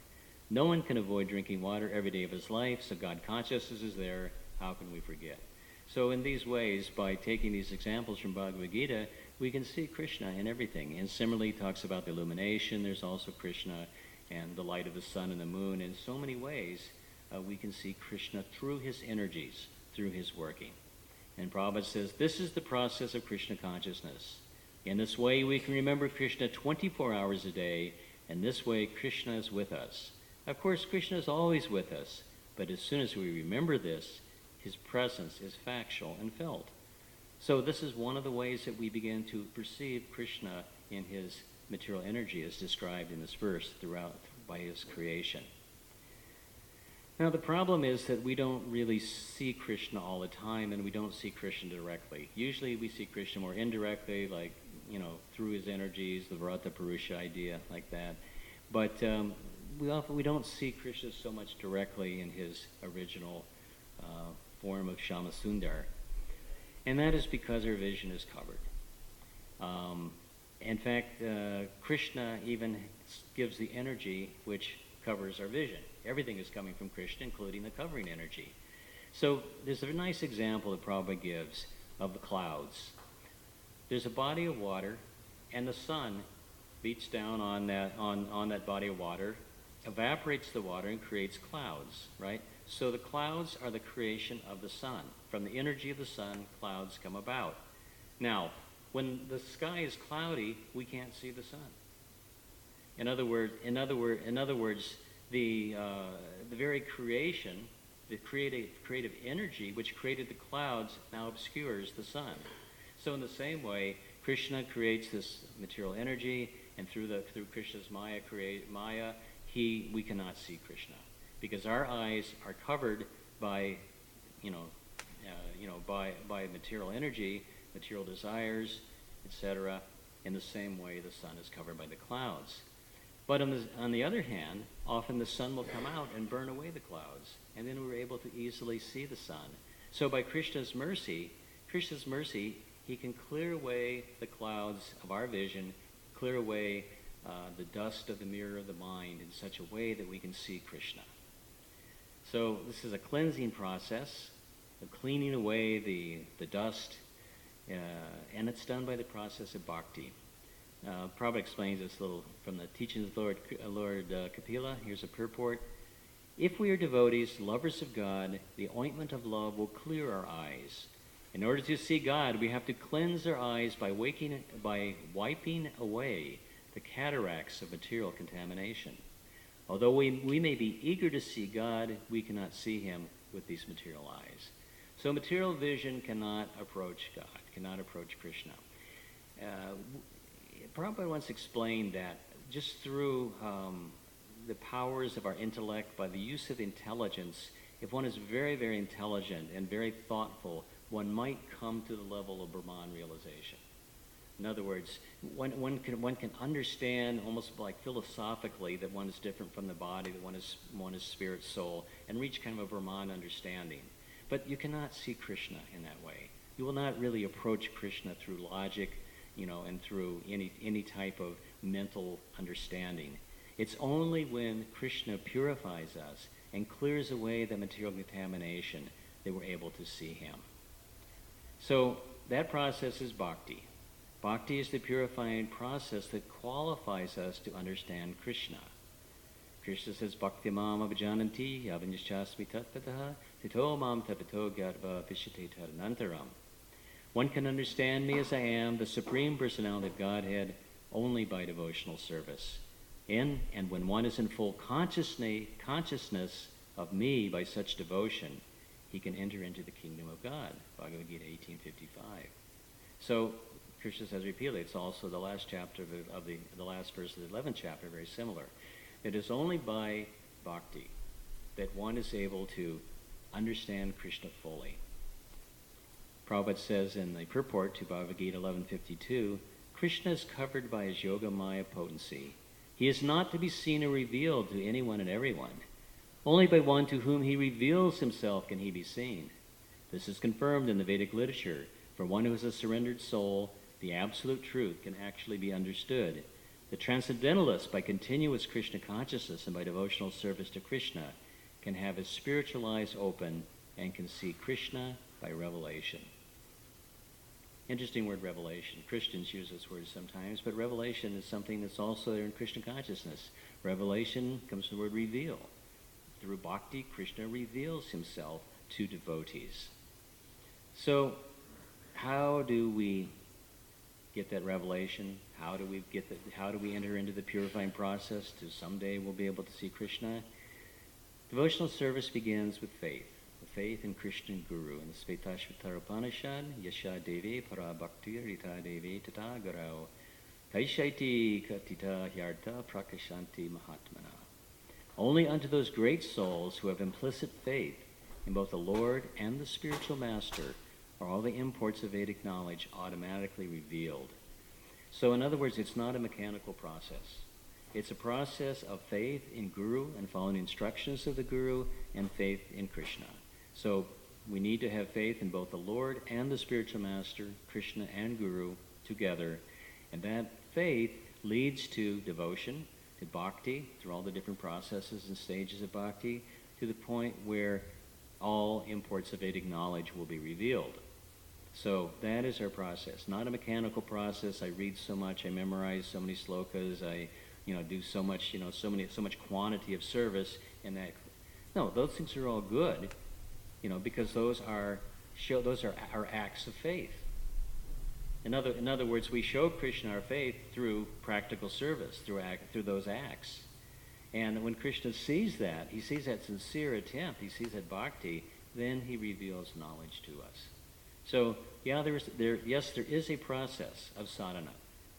No one can avoid drinking water every day of his life, so God consciousness is there. How can we forget? So in these ways, by taking these examples from Bhagavad Gita, we can see Krishna in everything. And similarly, he talks about the illumination. There's also Krishna and the light of the sun and the moon. In so many ways, we can see Krishna through his energies, through his working. And Prabhupada says, this is the process of Krishna consciousness. In this way, we can remember Krishna 24 hours a day, and this way, Krishna is with us. Of course, Krishna is always with us, but as soon as we remember this, his presence is factual and felt. So this is one of the ways that we begin to perceive Krishna in his material energy as described in this verse throughout by his creation. Now the problem is that we don't really see Krishna all the time, and we don't see Krishna directly. Usually we see Krishna more indirectly, like, through his energies, the Vrata Purusha idea, like that. But we don't see Krishna so much directly in his original form of Shama Sundar. And that is because our vision is covered. In fact, Krishna even gives the energy which covers our vision. Everything is coming from Krishna, including the covering energy. So there's a nice example that Prabhupada gives of the clouds. There's a body of water, and the sun beats down on that body of water, evaporates the water, and creates clouds, right? So the clouds are the creation of the sun. From the energy of the sun, clouds come about. Now, when the sky is cloudy, we can't see the sun. In other words, the very creation, the creative energy which created the clouds now obscures the sun. So in the same way, Krishna creates this material energy, and through Krishna's Maya we cannot see Krishna, because our eyes are covered by by material energy, material desires, etc. In the same way, the sun is covered by the clouds. But on the other hand, often the sun will come out and burn away the clouds, and then we're able to easily see the sun. So by Krishna's mercy, he can clear away the clouds of our vision, clear away the dust of the mirror of the mind in such a way that we can see Krishna. So this is a cleansing process of cleaning away the dust, and it's done by the process of bhakti. Prabhupada explains this little from the teachings of Lord Kapila. Here's a purport. If we are devotees, lovers of God, the ointment of love will clear our eyes. In order to see God, we have to cleanse our eyes by wiping away the cataracts of material contamination. Although we may be eager to see God, we cannot see him with these material eyes. So material vision cannot approach God, cannot approach Krishna. Prabhupada once explained that just through the powers of our intellect, by the use of intelligence, if one is very, very intelligent and very thoughtful, one might come to the level of Brahman realization. In other words, one can understand almost like philosophically that one is different from the body, that one is spirit, soul, and reach kind of a Brahman understanding. But you cannot see Krishna in that way. You will not really approach Krishna through logic, and through any type of mental understanding. It's only when Krishna purifies us and clears away the material contamination that we're able to see him. So that process is bhakti. Bhakti is the purifying process that qualifies us to understand Krishna. Krishna says, Bhakti mam abhijananti avinyashasmi tatpataha tito mam tapato gyatva vishate tadanantaram. One can understand me as I am, the Supreme Personality of Godhead, only by devotional service. And when one is in full consciousness of me by such devotion, he can enter into the kingdom of God. Bhagavad Gita 18:55. So Krishna says repeatedly, it's also the last chapter of the last verse of the 11th chapter, very similar. It is only by bhakti that one is able to understand Krishna fully. Prabhupada says in the purport to Bhagavad Gita 11:52, Krishna is covered by his yoga maya potency. He is not to be seen or revealed to anyone and everyone. Only by one to whom he reveals himself can he be seen. This is confirmed in the Vedic literature. For one who is a surrendered soul, the absolute truth can actually be understood. The transcendentalist, by continuous Krishna consciousness and by devotional service to Krishna, can have his spiritual eyes open and can see Krishna by revelation. Interesting word, revelation. Christians use this word sometimes, but revelation is something that's also there in Krishna consciousness. Revelation comes from the word reveal. Through bhakti, Krishna reveals himself to devotees. So, how do we get that revelation? How do we enter into the purifying process to someday we'll be able to see Krishna? Devotional service begins with faith. Faith in Krishna Guru. In the Svetashvatara Upanishad, Yasha Devi Para Bhakti Rita Devi Tata Garao Taishaiti Katita Hyarta Prakashanti Mahatmana. Only unto those great souls who have implicit faith in both the Lord and the spiritual master are all the imports of Vedic knowledge automatically revealed. So in other words, it's not a mechanical process. It's a process of faith in Guru and following instructions of the Guru and faith in Krishna. So we need to have faith in both the Lord and the spiritual master, Krishna and Guru, together. And that faith leads to devotion, to bhakti, through all the different processes and stages of bhakti, to the point where all imports of Vedic knowledge will be revealed. So that is our process, not a mechanical process. I read so much, I memorize so many slokas, I do so much, so much quantity of service, and that. No, those things are all good, because those are our acts of faith. In other words, we show Krishna our faith through practical service, through those acts. And when Krishna sees that, he sees that sincere attempt, he sees that bhakti, then he reveals knowledge to us. So, there is a process of sadhana,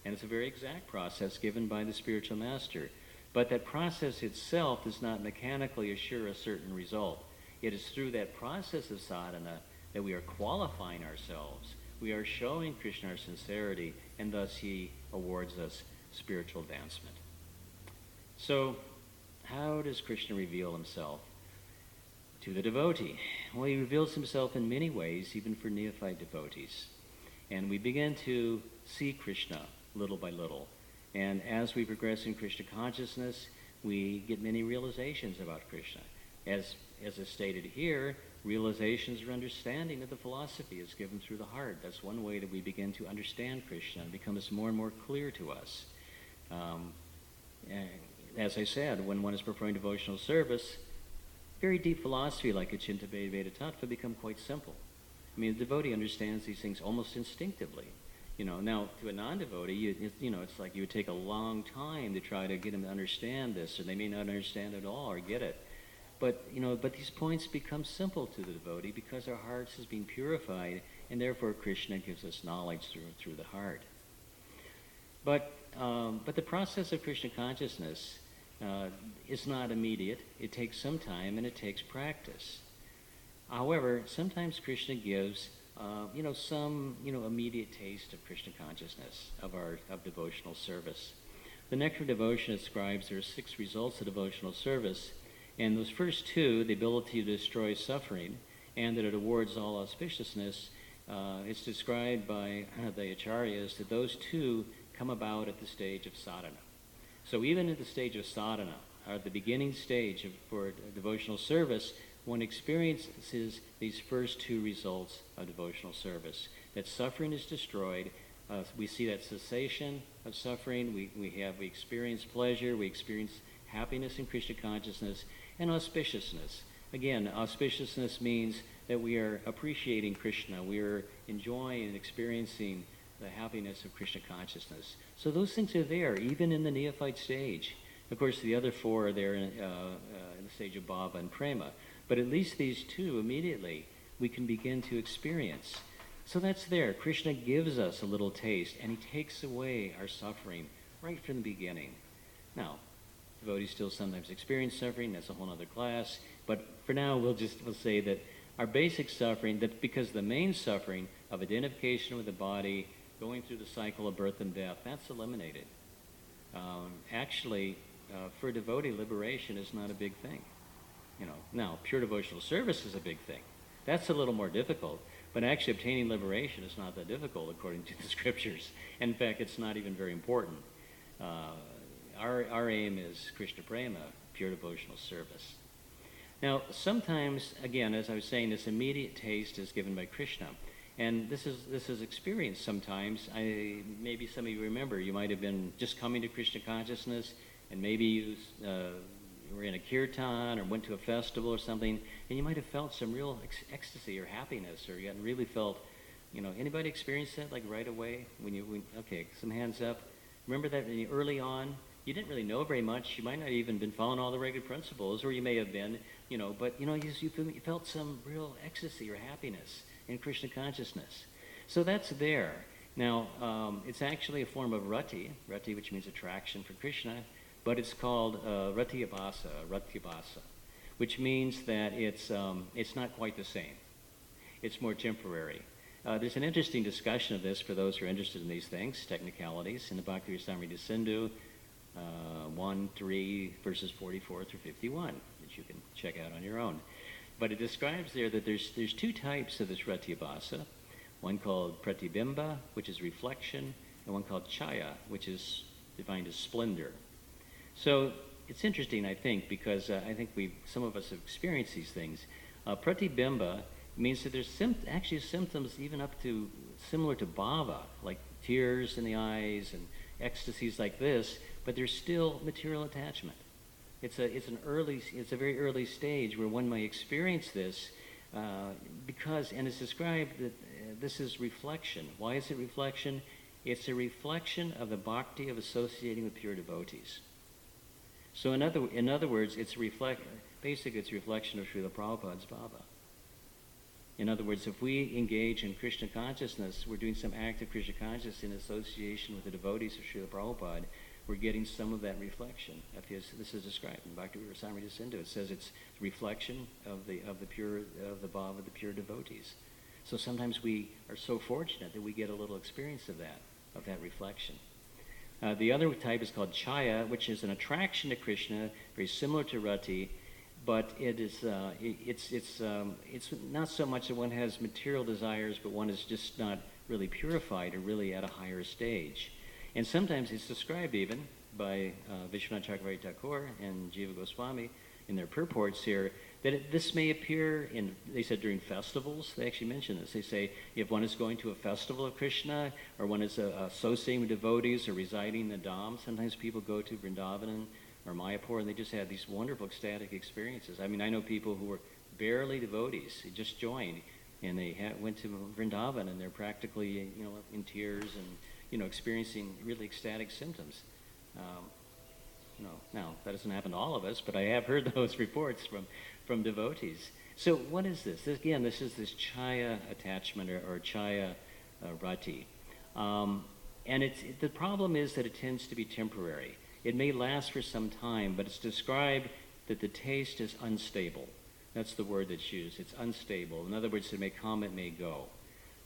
and it's a very exact process given by the spiritual master. But that process itself does not mechanically assure a certain result. It is through that process of sadhana that we are qualifying ourselves. We are showing Krishna our sincerity, and thus he awards us spiritual advancement. So, how does Krishna reveal himself to the devotee? Well, he reveals himself in many ways, even for neophyte devotees. And we begin to see Krishna little by little. And as we progress in Krishna consciousness, we get many realizations about Krishna. As is stated here, realizations or understanding of the philosophy is given through the heart. That's one way that we begin to understand Krishna. It becomes more and more clear to us. As I said, when one is performing devotional service, very deep philosophy like Achinta Veda Tattva become quite simple. I mean, the devotee understands these things almost instinctively. Now to a non-devotee, it's like you would take a long time to try to get him to understand this, or they may not understand it all or get it. but these points become simple to the devotee because our hearts has been purified, and therefore Krishna gives us knowledge through the heart. But the process of Krishna consciousness is not immediate. It takes some time and it takes practice. However, sometimes Krishna gives some immediate taste of Krishna consciousness, of devotional service. The Nectar of Devotion describes there are 6 results of devotional service, and those first 2, the ability to destroy suffering and that it awards all auspiciousness, it's described by the acharyas that those 2 come about at the stage of sadhana. So even at the stage of sadhana, or the beginning stage for devotional service, one experiences these first 2 results of devotional service. That suffering is destroyed. We see that cessation of suffering. We experience pleasure. We experience happiness in Krishna consciousness, and auspiciousness. Again, auspiciousness means that we are appreciating Krishna. We are enjoying and experiencing the happiness of Krishna consciousness. So those things are there, even in the neophyte stage. Of course, the other 4 are there in the stage of bhava and prema. But at least these 2, immediately, we can begin to experience. So that's there. Krishna gives us a little taste, and he takes away our suffering right from the beginning. Now, devotees still sometimes experience suffering. That's a whole other class. But for now, we'll say that our basic suffering, that because the main suffering of identification with the body, going through the cycle of birth and death, that's eliminated. Actually, for a devotee, liberation is not a big thing. Now, pure devotional service is a big thing. That's a little more difficult, but actually obtaining liberation is not that difficult according to the scriptures. In fact, it's not even very important. Our aim is Krishna Prema, pure devotional service. Now, sometimes, again, as I was saying, this immediate taste is given by Krishna. And this is experienced sometimes. Maybe some of you remember, you might have been just coming to Krishna consciousness, and maybe you were in a Kirtan or went to a festival or something, and you might have felt some real ecstasy or happiness, or you hadn't really felt, anybody experience that like right away? Okay, some hands up. Remember that early on, you didn't really know very much. You might not even been following all the regular principles, or you may have been, but you felt some real ecstasy or happiness in Krishna consciousness. So that's there. Now, it's actually a form of rati, which means attraction for Krishna, but it's called ratyabhasa, which means that it's not quite the same. It's more temporary. There's an interesting discussion of this for those who are interested in these things, technicalities, in the Bhakti Rasamrita Sindhu, 1-3, verses 44 through 51, that you can check out on your own. But it describes there that there's 2 types of this ratyabhasa, one called pratibimba, which is reflection, and one called chaya, which is defined as splendor. So it's interesting, I think, because I think some of us have experienced these things. Pratibimba means that there's actually symptoms even up to similar to bhava, like tears in the eyes and ecstasies like this, but there's still material attachment. It's a very early stage where one may experience this because, and it's described that this is reflection. Why is it reflection? It's a reflection of the bhakti of associating with pure devotees. So in other words, basically it's a reflection of Srila Prabhupada's bhava. In other words, if we engage in Krishna consciousness, we're doing some active Krishna consciousness in association with the devotees of Srila Prabhupada, we're getting some of that reflection. This is described in Bhakti Rasamrita Sindhu. It says it's reflection of the bhava of the pure devotees. So sometimes we are so fortunate that we get a little experience of that reflection. The other type is called chaya, which is an attraction to Krishna, very similar to rati, but it's not so much that one has material desires, but one is just not really purified or really at a higher stage. And sometimes it's described even by Vishwanath Chakravarti Thakur and Jiva Goswami in their purports here, that this may appear they said during festivals. They actually mention this. They say if one is going to a festival of Krishna, or one is associating with devotees or residing in the Dham, sometimes people go to Vrindavan or Mayapur and they just have these wonderful ecstatic experiences. I mean, I know people who were barely devotees, they just joined, and they went to Vrindavan and they're practically, in tears and, experiencing really ecstatic symptoms. Now, that doesn't happen to all of us, but I have heard those reports from devotees. So what is this? This is this chaya attachment or chaya rati. And the problem is that it tends to be temporary. It may last for some time, but it's described that the taste is unstable. That's the word that's used. It's unstable. In other words, it may come, it may go.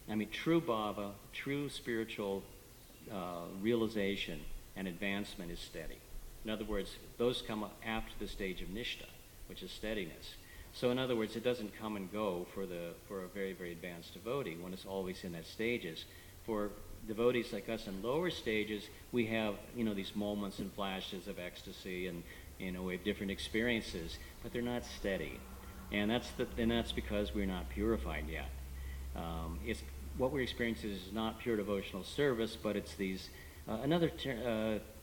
I mean, true bhava, true spiritual realization and advancement is steady. In other words, those come after the stage of nishta, which is steadiness. So in other words, it doesn't come and go for a very, very advanced devotee. One is always in that stages. For devotees like us in lower stages, we have, these moments and flashes of ecstasy and, we have different experiences, but they're not steady. And that's because we're not purified yet. What we're experiencing is not pure devotional service, but it's these, another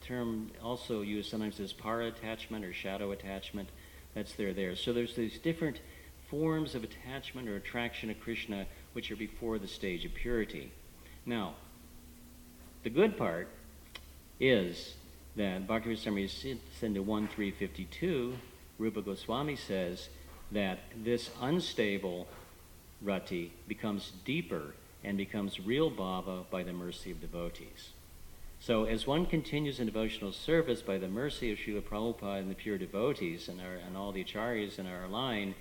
term also used sometimes as para attachment or shadow attachment. That's there. So there's these different forms of attachment or attraction to Krishna which are before the stage of purity. Now, the good part is that Bhakti-rasamrita Sindhu 1.352, Rupa Goswami says that this unstable rati becomes deeper and becomes real bhava by the mercy of devotees. So as one continues in devotional service by the mercy of Srila Prabhupada and the pure devotees and all the acharyas in our line,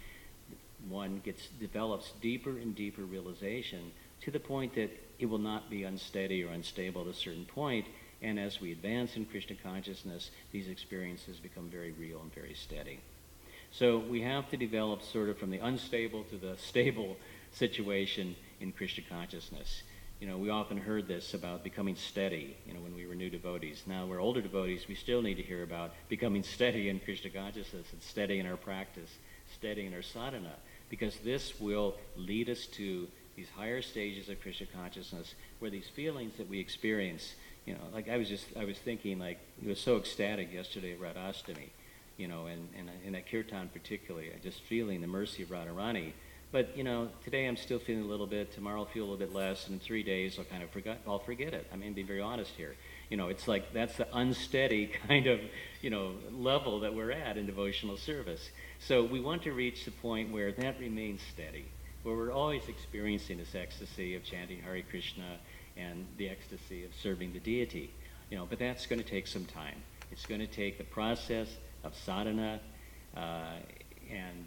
one develops deeper and deeper realization to the point that it will not be unsteady or unstable at a certain point. And as we advance in Krishna consciousness, these experiences become very real and very steady. So we have to develop sort of from the unstable to the stable situation in Krishna consciousness. We often heard this about becoming steady, when we were new devotees. Now we're older devotees, we still need to hear about becoming steady in Krishna consciousness and steady in our practice, steady in our sadhana, because this will lead us to these higher stages of Krishna consciousness where these feelings that we experience, like I was thinking, like, it was so ecstatic yesterday at Radhastami, and in that Kirtan particularly, I just feeling the mercy of Radharani. But, today I'm still feeling a little bit, tomorrow I'll feel a little bit less, and in 3 days I'll forget it. I mean, be very honest here. It's like that's the unsteady kind of, level that we're at in devotional service. So we want to reach the point where that remains steady, where we're always experiencing this ecstasy of chanting Hare Krishna and the ecstasy of serving the deity. But that's going to take some time. It's going to take the process of sadhana and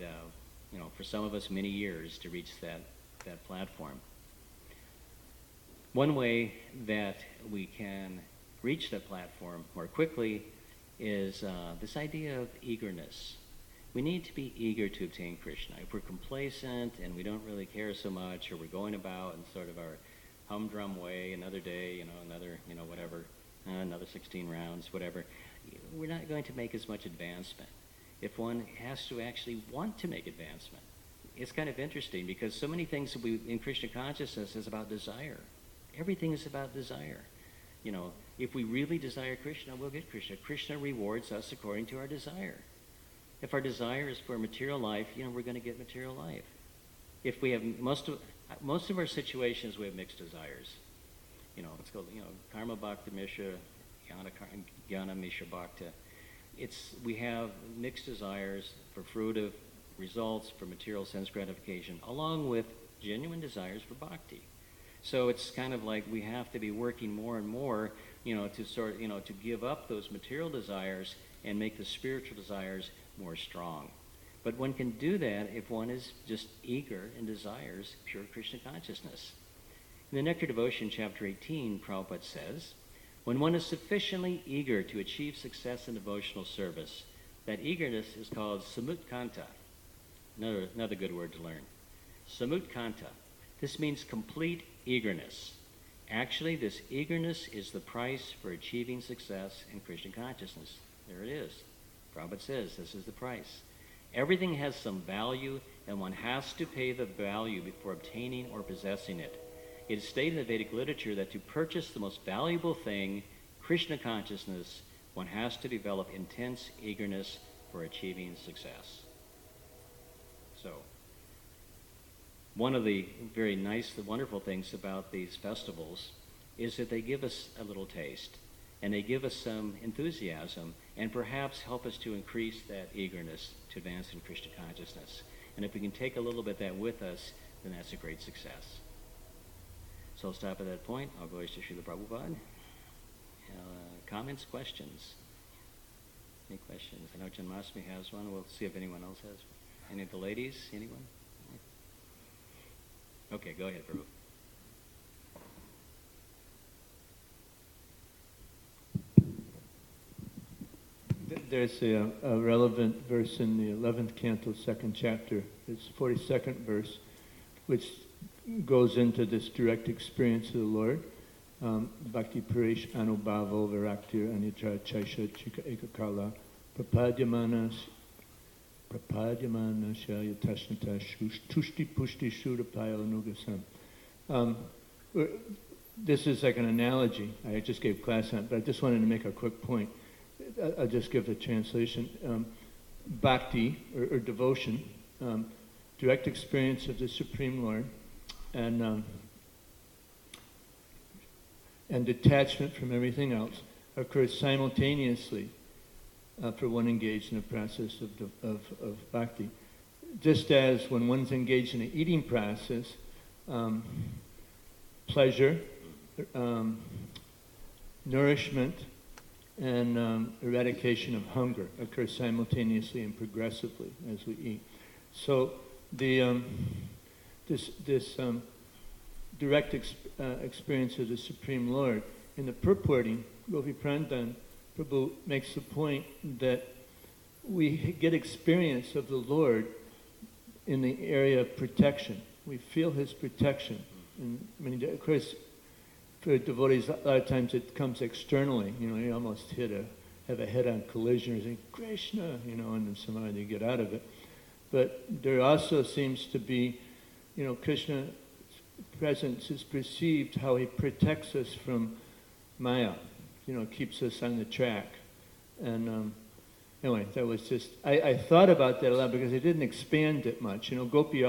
for some of us many years to reach that platform. One way that we can reach that platform more quickly is this idea of eagerness. We need to be eager to obtain Krishna. If we're complacent and we don't really care so much, or we're going about in sort of our humdrum way, another day, another, whatever, another 16 rounds, whatever, we're not going to make as much advancement. If one has to actually want to make advancement. It's kind of interesting because so many things that in Krishna consciousness is about desire. Everything is about desire. If we really desire Krishna, we'll get Krishna. Krishna rewards us according to our desire. If our desire is for material life, we're going to get material life. If we have most of our situations, we have mixed desires. It's called karma bhakta mishra, jnana mishra bhakta. We have mixed desires for fruitive results, for material sense gratification, along with genuine desires for bhakti. So it's kind of like we have to be working more and more, to give up those material desires and make the spiritual desires more strong. But one can do that if one is just eager and desires pure Krishna consciousness. In the Nectar Devotion, chapter 18, Prabhupada says, when one is sufficiently eager to achieve success in devotional service, that eagerness is called samutkanta. Another good word to learn. Samutkanta. This means complete eagerness. Actually, this eagerness is the price for achieving success in Krishna consciousness. There it is. Prabhupada says this is the price. Everything has some value, and one has to pay the value before obtaining or possessing it. It is stated in the Vedic literature that to purchase the most valuable thing, Krishna consciousness, one has to develop intense eagerness for achieving success. So, one of the very nice, the wonderful things about these festivals is that they give us a little taste. and they give us some enthusiasm and perhaps help us to increase that eagerness to advance in Krishna consciousness. And if we can take a little bit of that with us, then that's a great success. So I'll stop at that point. I'll go to Srila Prabhupada. Comments, questions? Any questions? I know Janmasmi has one. We'll see if anyone else has one. Any of the ladies? Anyone? Okay, go ahead, Prabhu. There's a relevant verse in the 11th canto, 2nd chapter. It's 42nd verse, which goes into this direct experience of the Lord. Bhakti Paresh Anubhavo Viraktir Anitra Chaisha Chika Ekakala Prapadyamana Shaya Tashnata Tushti Pushti Shudapaya Nugasam. This is like an analogy. I just gave class on it, but I just wanted to make a quick point. I'll just give the translation. Bhakti, or devotion, direct experience of the Supreme Lord, and detachment from everything else occurs simultaneously for one engaged in the process of bhakti. Just as when one's engaged in an eating process, pleasure, nourishment, and eradication of hunger occurs simultaneously and progressively as we eat. So the this direct experience of the Supreme Lord, in the purporting, Gopi Prandan Prabhu makes the point that we get experience of the Lord in the area of protection. We feel His protection. And of course, for devotees, a lot of times it comes externally. You almost have a head-on collision, or think, Krishna, and then somehow you get out of it. But there also seems to be, Krishna's presence is perceived how He protects us from Maya, keeps us on the track. And anyway, that was just, I thought about that a lot because I didn't expand it much. Gopi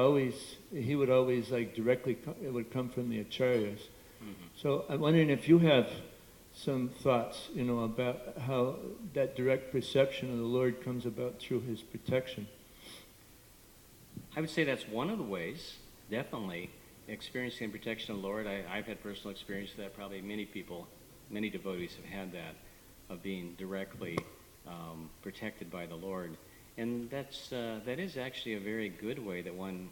he would always directly, it would come from the acharyas. So I'm wondering if you have some thoughts, about how that direct perception of the Lord comes about through His protection. I would say that's one of the ways, definitely, experiencing the protection of the Lord. I've had personal experience of that. Probably many people, many devotees have had that, of being directly protected by the Lord. And that is actually a very good way that one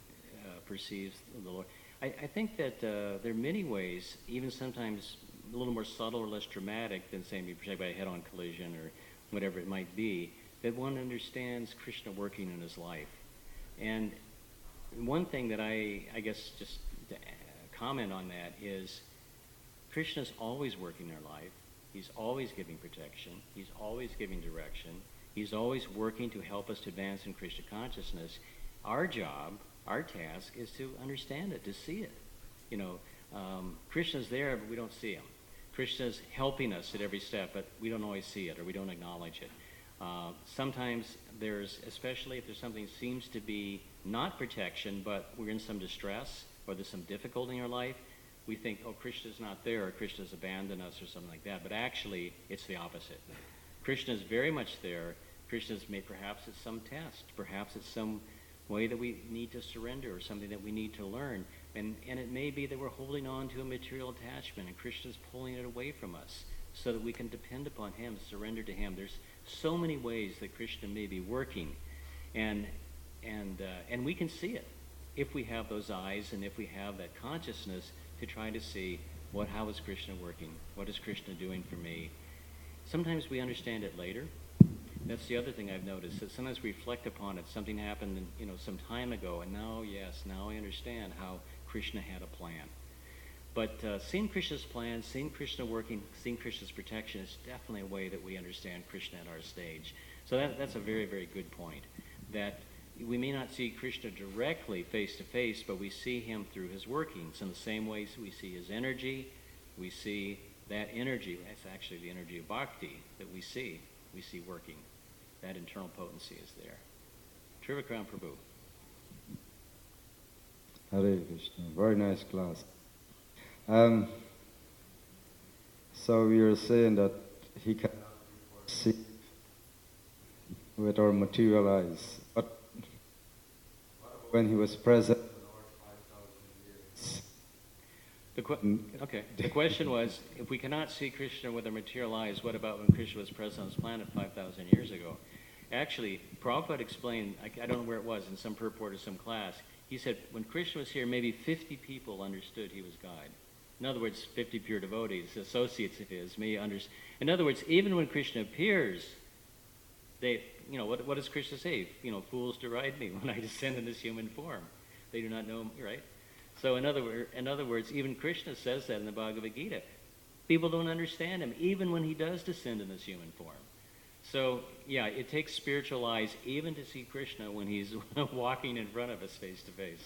perceives the Lord. I think that there are many ways, even sometimes a little more subtle or less dramatic than saying be protected by a head-on collision or whatever it might be, that one understands Krishna working in his life. And one thing that I guess just to comment on that is Krishna's always working in our life. He's always giving protection. He's always giving direction. He's always working to help us to advance in Krishna consciousness. Our job, our task, is to understand it, to see it. Krishna's there, but we don't see Him. Krishna's helping us at every step, but we don't always see it, or we don't acknowledge it. Sometimes especially if there's something seems to be not protection, but we're in some distress, or there's some difficulty in our life, we think, oh, Krishna's not there, or Krishna's abandoned us, or something like that. But actually, it's the opposite. Krishna's very much there. Perhaps it's some test. Perhaps it's some way that we need to surrender, or something that we need to learn. And it may be that we're holding on to a material attachment, and Krishna's pulling it away from us so that we can depend upon Him, surrender to Him. There's so many ways that Krishna may be working. And we can see it if we have those eyes and if we have that consciousness to try to see how is Krishna working? What is Krishna doing for me? Sometimes we understand it later. That's the other thing I've noticed, that sometimes we reflect upon it. Something happened, some time ago, and now I understand how Krishna had a plan. But seeing Krishna's plan, seeing Krishna working, seeing Krishna's protection is definitely a way that we understand Krishna at our stage. So that's a very, very good point, that we may not see Krishna directly face to face, but we see Him through His workings. In the same ways we see His energy, we see that energy. That's actually the energy of bhakti that we see working. That internal potency is there. Trivikram Prabhu. Hare Krishna. Very nice class. So we are saying that he cannot see with or materialize. But when he was present, The question was, if we cannot see Krishna with or materialize, what about when Krishna was present on this planet 5,000 years ago? Actually, Prabhupada explained, I don't know where it was, in some purport or some class, he said when Krishna was here, maybe 50 people understood he was God. In other words, 50 pure devotees, associates of his, may understand. In other words, even when Krishna appears, they, what does Krishna say? Fools deride me when I descend in this human form. They do not know me, right? So in other words, even Krishna says that in the Bhagavad Gita. People don't understand him, even when he does descend in this human form. So, yeah, it takes spiritual eyes even to see Krishna when he's walking in front of us face to face.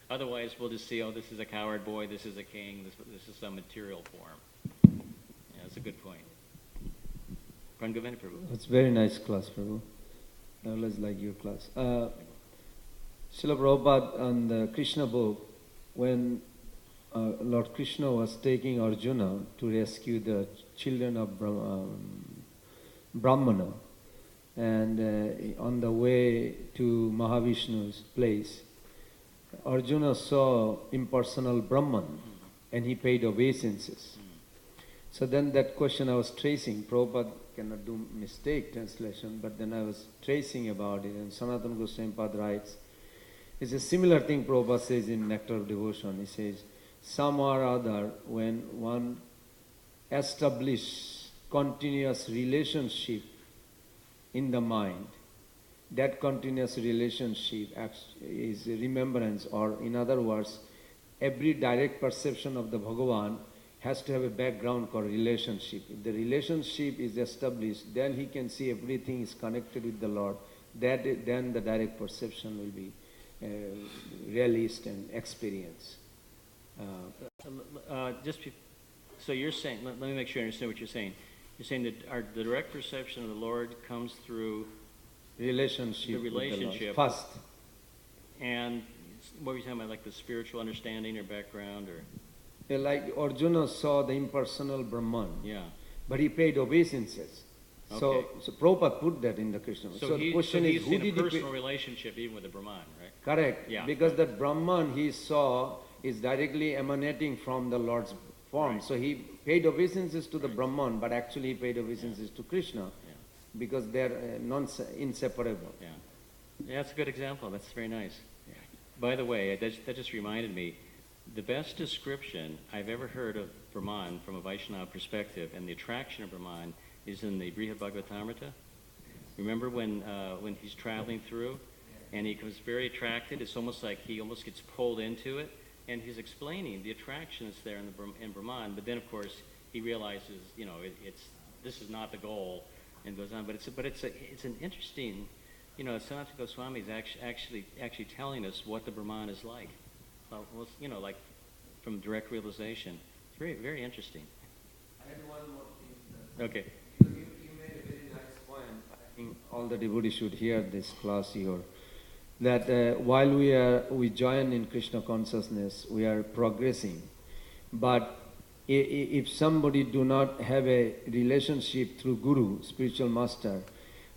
Otherwise, we'll just see, oh, this is a coward boy, this is a king, this is some material form. Yeah, that's a good point. Prabhu. It's very nice class, Prabhu. I always like your class. Srila Prabhupada on the Krishna book, when Lord Krishna was taking Arjuna to rescue the children of Brahmana, and on the way to Mahavishnu's place, Arjuna saw impersonal Brahman and he paid obeisances. So then that question I was tracing, Prabhupada cannot do mistake translation, but then I was tracing about it, and Sanatana Goswami Pad writes, it's a similar thing Prabhupada says in Nectar of Devotion. He says, some or other, when one establishes continuous relationship in the mind, that continuous relationship is remembrance, or in other words, every direct perception of the Bhagavan has to have a background called relationship. If the relationship is established, then he can see everything is connected with the Lord. Then the direct perception will be realist and experience. So you're saying, let me make sure I understand what you're saying. You're saying that the direct perception of the Lord comes through relationship with the Lord first. And what were you talking about, like the spiritual understanding or background, or? Yeah, like Arjuna saw the impersonal Brahman, but he paid obeisances. Okay. So Prabhupada put that in the Krishna. So the question is, who did he pay? He's in a personal relationship even with the Brahman, right? Correct. Yeah. Because that Brahman he saw is directly emanating from the Lord's form. Right. So he paid obeisances to the Brahman, but actually he paid obeisances to Krishna because they're inseparable. Yeah, that's a good example. That's very nice. Yeah. By the way, that just reminded me, the best description I've ever heard of Brahman from a Vaishnava perspective and the attraction of Brahman is in the Brihad Bhagavatamrita. Remember when he's traveling through and he becomes very attracted? It's almost like he almost gets pulled into it, and he's explaining the attraction that's there in Brahman. But then, of course, he realizes, this is not the goal, and goes on. But it's an interesting, Sanatana Goswami is actually telling us what the Brahman is like. Like from direct realization. It's very, very interesting. I had one more thing. Okay. You made a very nice point. I think all the devotees should hear this class here. That while we join in Krishna consciousness, we are progressing. But if somebody do not have a relationship through Guru, spiritual master,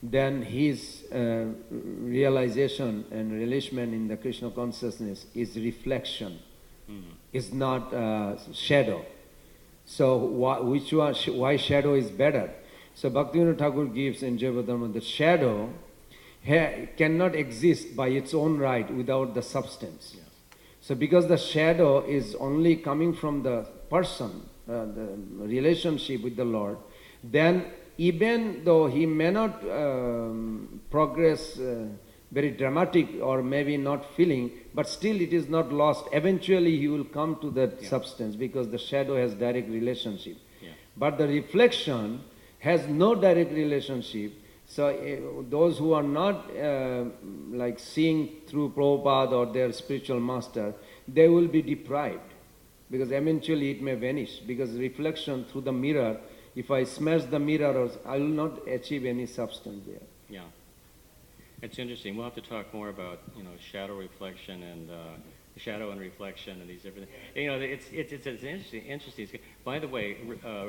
then his realization and relishment in the Krishna consciousness is reflection, is not shadow. So why shadow is better? So Bhaktivinoda Thakur gives in Jayavadharma that shadow cannot exist by its own right without the substance. Yes. So because the shadow is only coming from the person, the relationship with the Lord, then even though he may not progress very dramatic or maybe not feeling, but still it is not lost. Eventually he will come to that substance because the shadow has direct relationship. Yeah. But the reflection has no direct relationship. So those who are not like seeing through Prabhupada or their spiritual master, they will be deprived because eventually it may vanish, because reflection through the mirror, if I smash the mirror, I will not achieve any substance there. Yeah. It's interesting. We'll have to talk more about, shadow reflection and shadow and reflection and these everything. You know, it's interesting. By the way,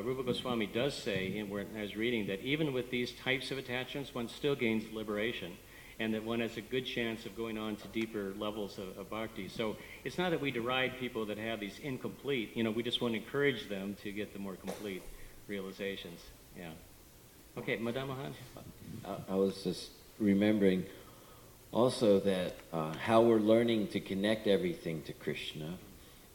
Rupa Goswami does say, where I was reading, that even with these types of attachments, one still gains liberation, and that one has a good chance of going on to deeper levels of bhakti. So it's not that we deride people that have these incomplete. You know, we just want to encourage them to get the more complete realizations. Yeah. Okay, Madam Mahan. I was just remembering also that how we're learning to connect everything to Krishna.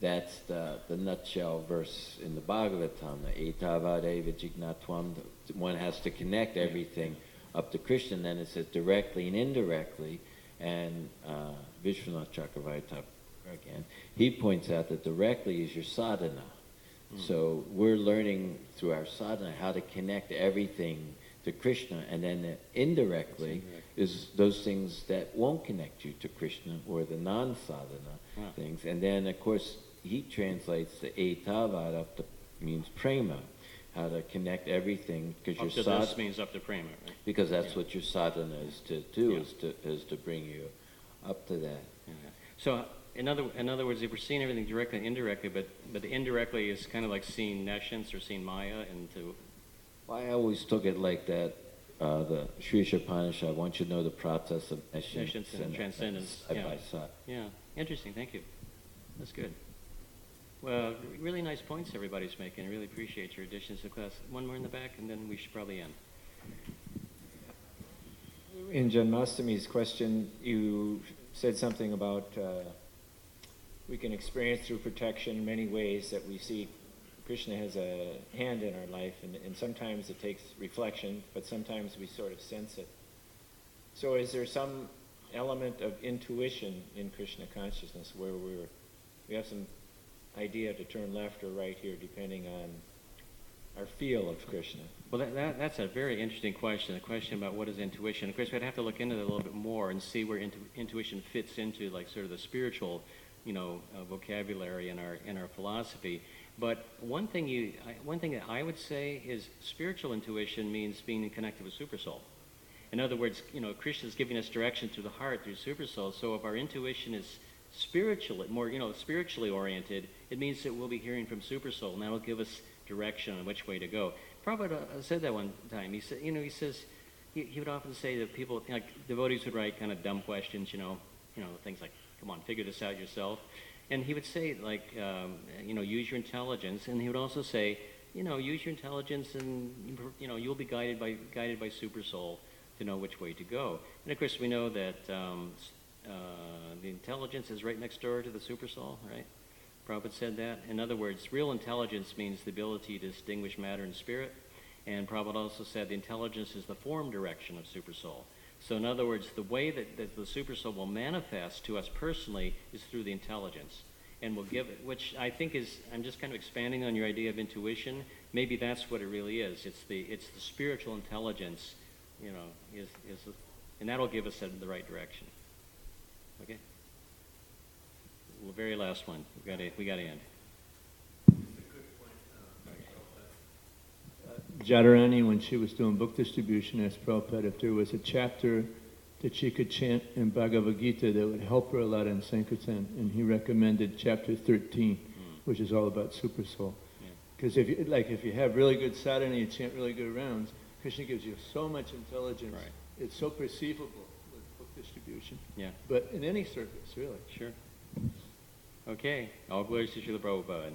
That's the nutshell verse in the Bhagavatam, the Etavadeva Jignatvam. One has to connect everything up to Krishna, and then it says directly and indirectly. And Vishwanath Chakravarti again, he points out that directly is your sadhana. So we're learning through our sadhana how to connect everything to Krishna, and then indirectly is those things that won't connect you to Krishna, or the non-sadhana things. And then, of course, he translates the etavad up to means prema, how to connect everything, because your sadhana this means up to prema, right? Because that's what your sadhana is to do, is to bring you up to that. Yeah. So in other words, if we're seeing everything directly and indirectly, but the indirectly is kind of like seeing nescience or seeing Maya, and to... Well, I always took it like that. The Sri Upanishad, I want you to know the process of nescience and transcendence. Yeah, interesting. Thank you. That's good. Well, really nice points everybody's making. I really appreciate your additions to the class. One more in the back, and then we should probably end. In Janmastami's question, you said something about we can experience through protection many ways that we see Krishna has a hand in our life, and sometimes it takes reflection, but sometimes we sort of sense it. So is there some element of intuition in Krishna consciousness where we have some idea to turn left or right here depending on our feel of Krishna? Well, that's a very interesting question, a question about what is intuition. Of course, we'd have to look into that a little bit more and see where intuition fits into, like, sort of the spiritual, vocabulary in our philosophy. But one thing that I would say is spiritual intuition means being connected with Supersoul. In other words, Krishna is giving us direction through the heart, through Supersoul. So if our intuition is spiritual, more spiritually oriented, it means that we'll be hearing from Supersoul, and that'll give us direction on which way to go. Prabhupada said that one time. He said, he would often say that people, like devotees, would write kind of dumb questions, things like, "Come on, figure this out yourself." And he would say, like, use your intelligence. And he would also say, use your intelligence, and you'll be guided by Supersoul to know which way to go. And of course, we know that the intelligence is right next door to the Supersoul, right? Prabhupada said that. In other words, real intelligence means the ability to distinguish matter and spirit. And Prabhupada also said the intelligence is the form direction of Supersoul. So in other words, the way that the Supersoul will manifest to us personally is through the intelligence. And will give it, which I think is, I'm just kind of expanding on your idea of intuition. Maybe that's what it really is. It's the spiritual intelligence, and that'll give us the right direction. Okay? The very last one. We got to end. Jadharani, when she was doing book distribution, asked Prabhupada if there was a chapter that she could chant in Bhagavad Gita that would help her a lot in Sankirtan, and he recommended chapter 13, which is all about Supersoul. Because if you have really good sadhana, you chant really good rounds, Krishna gives you so much intelligence. Right. It's so perceivable with book distribution. Yeah. But in any service, really. Sure. Okay. All glories to Srila Prabhupada.